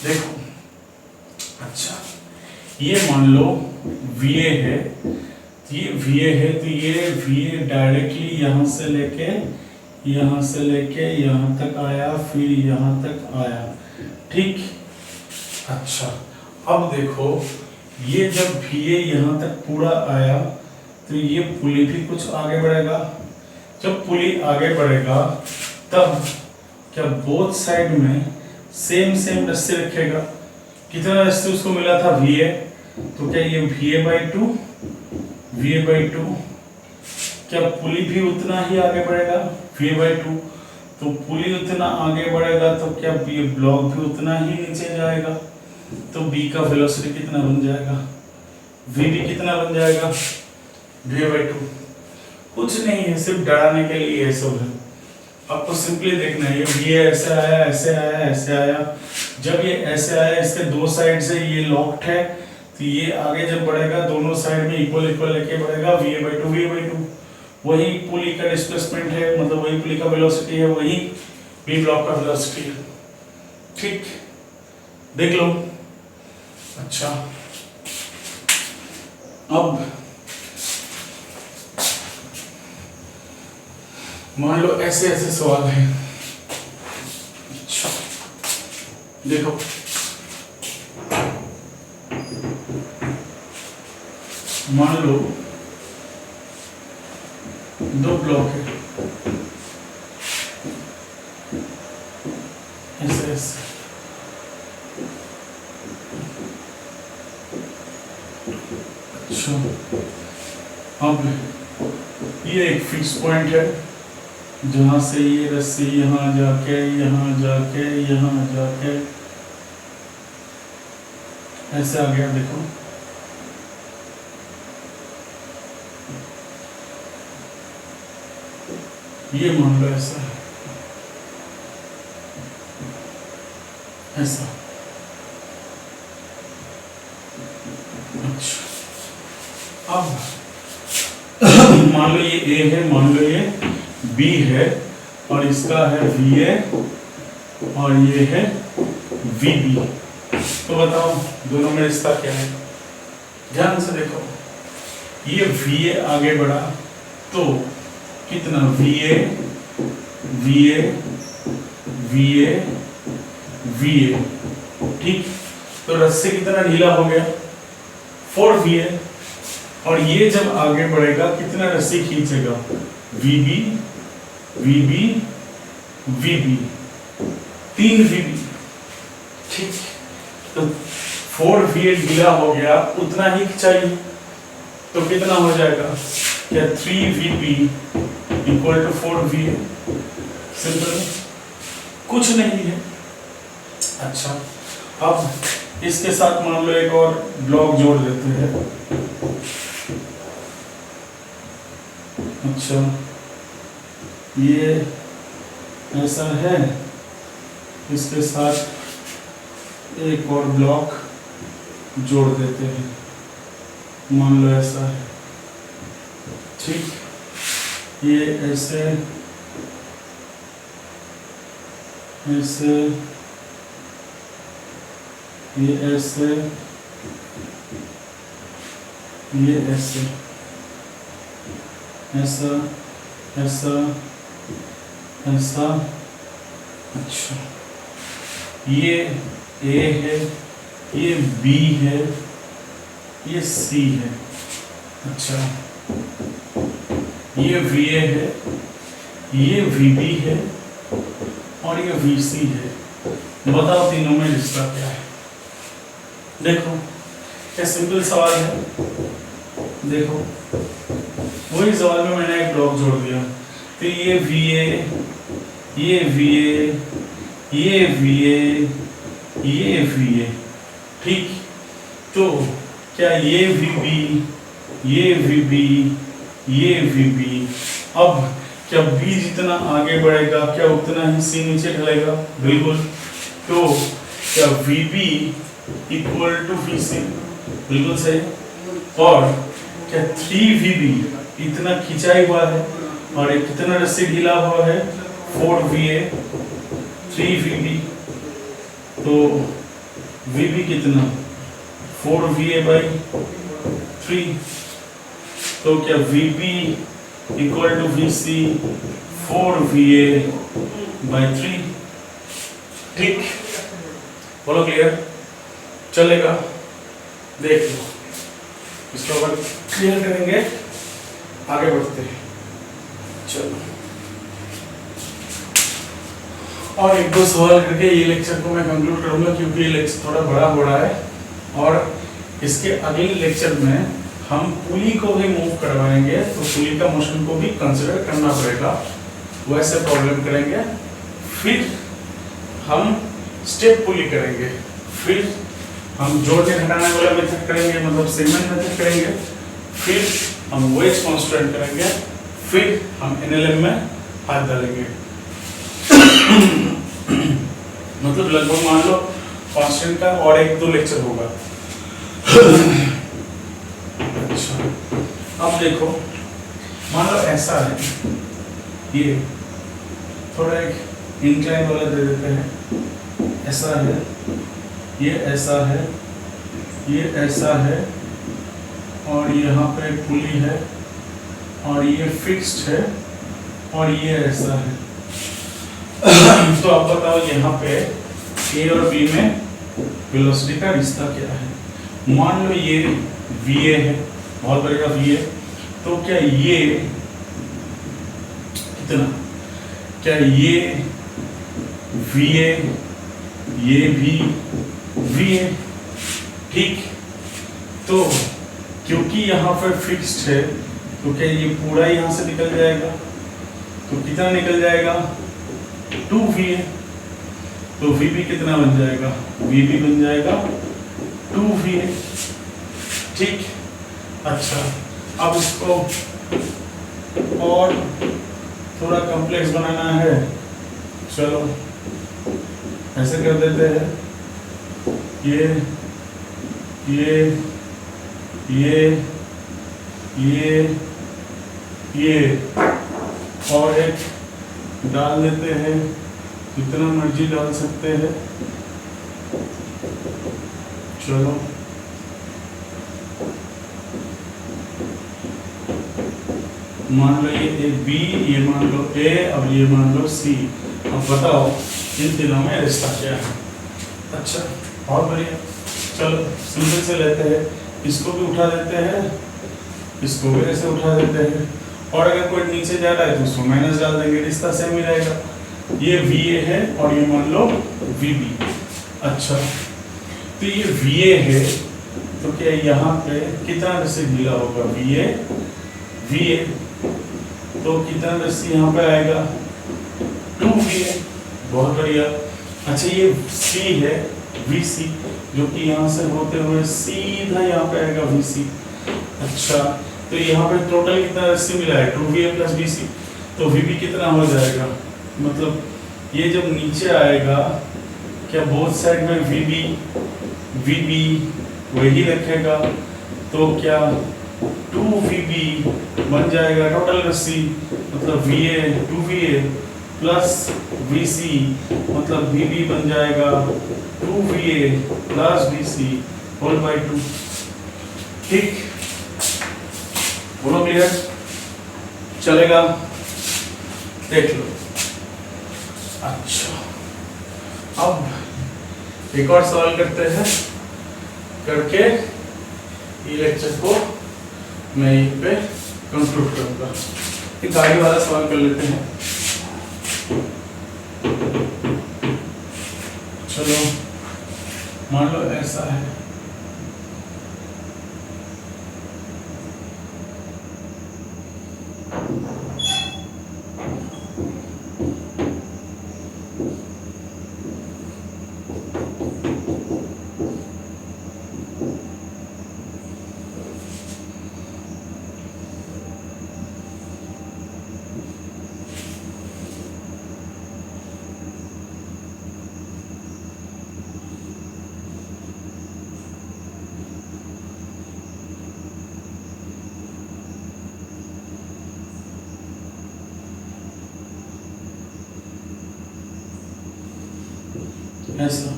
देखो, अच्छा ये मान लो VA है, तो ये VA है, तो ये VA डायरेक्टली यहाँ से लेके यहाँ तक आया, फिर यहाँ तक आया, ठीक। अच्छा अब देखो, ये जब VA यहाँ तक पूरा आया तो ये पुली भी कुछ आगे बढ़ेगा। जब पुली आगे बढ़ेगा तब क्या बोथ साइड में सेम रस्सी रखेगा। कितना रस्सी उसको मिला था VA, तो क्या ये VA/2 क्या पुली भी उतना ही आगे बढ़ेगा VA/2, तो पुली उतना आगे बढ़ेगा तो क्या ये ब्लॉक भी उतना ही नीचे जाएगा। तो B का वेलोसिटी कितना बन जाएगा, VB कितना बन जाएगा VA/2। कुछ नहीं है, सिर्फ डराने के लिए ये सब है। आपको सिंपली देखना है, ये ऐसे आया ऐसे आया ऐसे आया। जब ये ऐसे आया, इसके दो साइड से ये लॉक्ड है, तो ये आगे जब बढ़ेगा दोनों साइड में इक्वल लेके बढ़ेगा VA/2 वही पुली का डिस्प्लेसमेंट है, मतलब वही पुली का वेलोसिटी है, वही B ब्लॉक का वेलोसिटी है, ठीक। देख लो। अच्छा अब मान लो ऐसे सवाल है। अच्छा देखो, मान लो दो ब्लॉक है, ऐसे। अच्छा अब ये एक फिक्स पॉइंट है जहां से ये रस्सी यहाँ जाके ऐसे आ गया। देखो ये मान लो ऐसा है, ऐसा। अच्छा अब मान लो ये A है, मान लो ये B है, और इसका है VA और ये है VB। तो बताओ दोनों में रिश्ता क्या है। ध्यान से देखो, ये VA आगे बढ़ा तो कितना VA ठीक। तो रस्सी कितना ढीला हो गया 4VA, और ये जब आगे बढ़ेगा कितना रस्सी खींचेगा VB 3VB, ठीक। तो 4VA ढीला हो गया, उतना ही चाहिए, तो कितना हो जाएगा, क्या 3VB = 4VA। सिंपल, कुछ नहीं है। अच्छा अब इसके साथ मान लो एक और ब्लॉक जोड़ देते हैं। अच्छा ये ऐसा है, इसके साथ एक और ब्लॉक जोड़ देते हैं, मान लो ऐसा है, ठीक। ये ऐसे ये ऐसे ऐसा। अच्छा ये A है, ये B है, ये C है। अच्छा ये VA है, ये VB है और ये VC है। बताओ तीनों में रिश्ता क्या है। देखो क्या सिंपल सवाल है। देखो वही सवाल में मैंने एक ब्लॉक जोड़ दिया, तो ये VA ठीक। तो क्या ये VB अब क्या B जितना आगे बढ़ेगा क्या उतना ही C नीचे ढलेगा, बिल्कुल। तो क्या VB = VC, बिल्कुल सही। और क्या 3VB इतना खिंचाई हुआ है और एक कितना रस्सी ढीला हुआ है 4VA 3VB, तो VB कितना 4VA/3, तो क्या VB equal to VC 4VA/3। ठीक, बोलो क्लियर, चलेगा। देख लो, इसको अपन क्लियर करेंगे, आगे बढ़ते हैं। चलो, और एक दो सवाल करके ये लेक्चर को मैं कंक्लूड करूंगा, क्योंकि ये लेक्चर थोड़ा बड़ा हो रहा है और इसके अगले लेक्चर में हम पुली को भी मूव करवाएंगे, तो पुली का मोशन को भी कंसिडर करना पड़ेगा, वैसे प्रॉब्लम करेंगे। फिर हम स्टेप पुली करेंगे, फिर हम जोड़ने घटाने वाला मेथड करेंगे, मतलब सेगमेंट मेथड करेंगे, फिर हम वेज कांस्टेंट करेंगे, फिर हम एनएलएम में हाथ डालेंगे। मतलब लगभग मान लो कांस्टेंट का और एक दो लेक्चर होगा। अच्छा, अब देखो, मान लो ऐसा है, ये थोड़ा एक इंक्लाइन वाला दे देते हैं, ऐसा है, ये ऐसा है, ये ऐसा है, और यहाँ पे एक पुली है, और ये फिक्स्ड है, और ये ऐसा है। तो आप बताओ यहाँ पे A और B में वेलोसिटी का रिश्ता क्या है। मान लो ये VA है, बहुत बढ़िया VA, तो क्या ये कितना, क्या ये VA, ये भी VA, ठीक। तो क्योंकि यहाँ पर फिक्स्ड है, तो क्या ये पूरा यहाँ से निकल जाएगा, तो कितना निकल जाएगा 2VA, तो VB कितना बन जाएगा, VB बन जाएगा 2VA, ठीक। अच्छा, अब इसको और थोड़ा कॉम्प्लेक्स बनाना है, चलो ऐसे कर देते हैं, ये और एक डाल देते हैं, जितना मर्जी डाल सकते हैं, चलो मान लो ये एक B, ये मान लो A, अब ये मान लो C। अब बताओ इन तीनों में रिश्ता क्या है। अच्छा, बहुत बढ़िया, चलो सिंपल से लेते हैं, इसको भी उठा देते हैं, इसको भी ऐसे उठा देते हैं, और अगर कोई नीचे जा रहा है तो उसको माइनस डाल देंगे, रिश्ता सेम ही रहेगा। ये VA है और ये मान लो VB। अच्छा, तो ये VA है, तो क्या यहाँ पे कितना रस्सी ढीला होगा, VA, तो कितना रस्सी यहाँ पे आएगा 2VA, बहुत बढ़िया। अच्छा, ये C है VC, जो कि यहाँ से होते हुए सीधा यहाँ पे आएगा VC। अच्छा, तो यहाँ पे टोटल कितना रस्सी मिला है 2VA + VC, तो VB कितना हो जाएगा, मतलब ये जब नीचे आएगा, क्या बोथ साइड में VB वही रखेगा, तो क्या 2VB बन जाएगा टोटल रस्सी, मतलब 2VA + VC, मतलब VB बन जाएगा 2VA + VC होल बाय 2, ठीक। बोलो क्लियर, चलेगा, देख लो। अच्छा, अब एक और सवाल करते हैं, करके ये लेक्चर को मैं यहीं पे कंक्लूड करूंगा। एक आगे वाला सवाल कर लेते हैं, चलो मान लो ऐसा है, ऐसा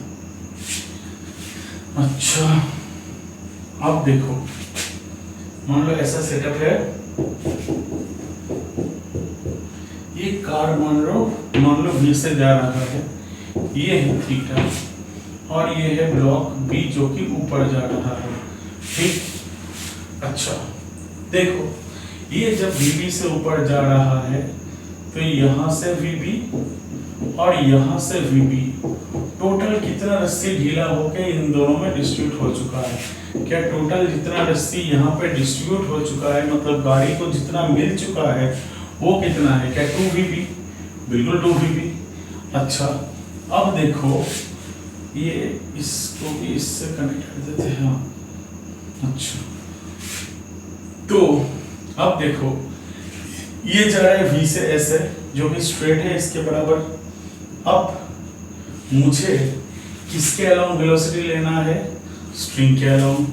अब देखो, मान लो ऐसा सेटअप है, ये कार मान लो V से जा रहा है, ये है थीटा, और ये है ब्लॉक B जो कि ऊपर जा रहा है, ठीक। अच्छा देखो, ये जब VB से ऊपर जा रहा है तो यहाँ से VB और यहाँ से VB, टोटल कितना रस्सी ढीला होके इन दोनों में डिस्ट्रीब्यूट हो चुका है? क्या टोटल जितना रस्सी यहाँ पे डिस्ट्रीब्यूट हो चुका है, मतलब गाड़ी को जितना मिल चुका है वो कितना है? क्या 2VB? बिल्कुल 2VB। अच्छा अब देखो, ये इसको भी इससे कनेक्ट कर देते हैं। हाँ अच्छा, तो अब देखो, ये जा रहा है V से S है जो कि स्ट्रेट है इसके बराबर। अब मुझे किसके अलोंग वेलोसिटी लेना है? स्ट्रिंग के अलोंग।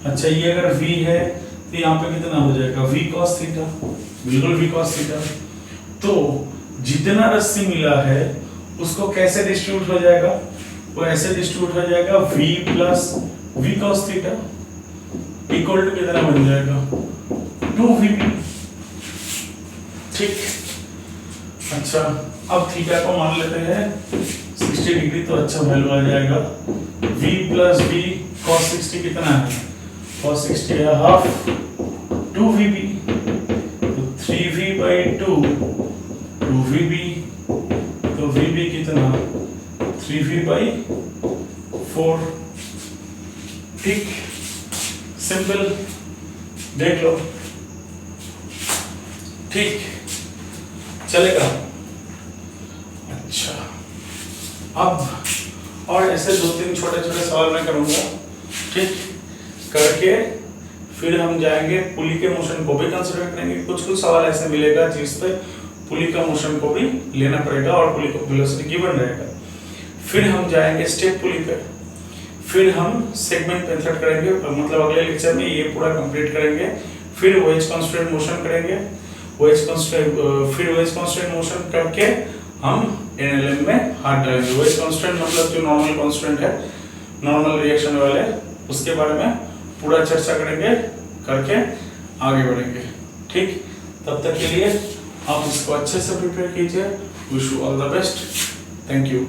अच्छा ये अगर V है तो यहाँ पे कितना हो जाएगा? V cos थीटा, बिल्कुल V cos थीटा। तो जितना रस्सी मिला है उसको कैसे डिस्ट्रीब्यूट हो जाएगा? वो ऐसे डिस्ट्रीब्यूट हो जाएगा V plus V cos theta equal to कितना बन जाएगा? 2VB, ठीक। अच्छा अब थीटा को मान लेते हैं 60 डिग्री, तो अच्छा वैल्यू आ जाएगा। V प्लस V cos 60 कितना है? cos 60 है हाफ 2VB, तो 3V/2 2VB, तो VB कितना? 3V/4, ठीक। सिंपल, देख लो, ठीक चलेगा। अच्छा अब और ऐसे 2-3 छोटे-छोटे सवाल मैं करूंगा, ठीक। करके फिर हम जाएंगे पुली के मोशन को भी कंसीडर करेंगे। कुछ सवाल ऐसे मिलेगा जिस पे पुली का मोशन को भी लेना पड़ेगा और पुली को वेलोसिटी गिवन रहेगा। फिर हम जाएंगे स्टेप पुली पे, फिर हम सेगमेंट मेथड करेंगे, मतलब अगले लेक्चर में ये पूरा कंप्लीट करेंगे। फिर वेज कांस्टेंट मोशन करेंगे, फिर वेज कांस्टेंट मोशन करके हम एनएलएम में हाथ डालेंगे। वेज कांस्टेंट मतलब जो नॉर्मल कांस्टेंट है, नॉर्मल रिएक्शन वाले, उसके बारे में पूरा चर्चा करेंगे, करके आगे बढ़ेंगे, ठीक। तब तक के लिए आप इसको अच्छे से प्रिपेयर कीजिए। Wish you all the best, thank you.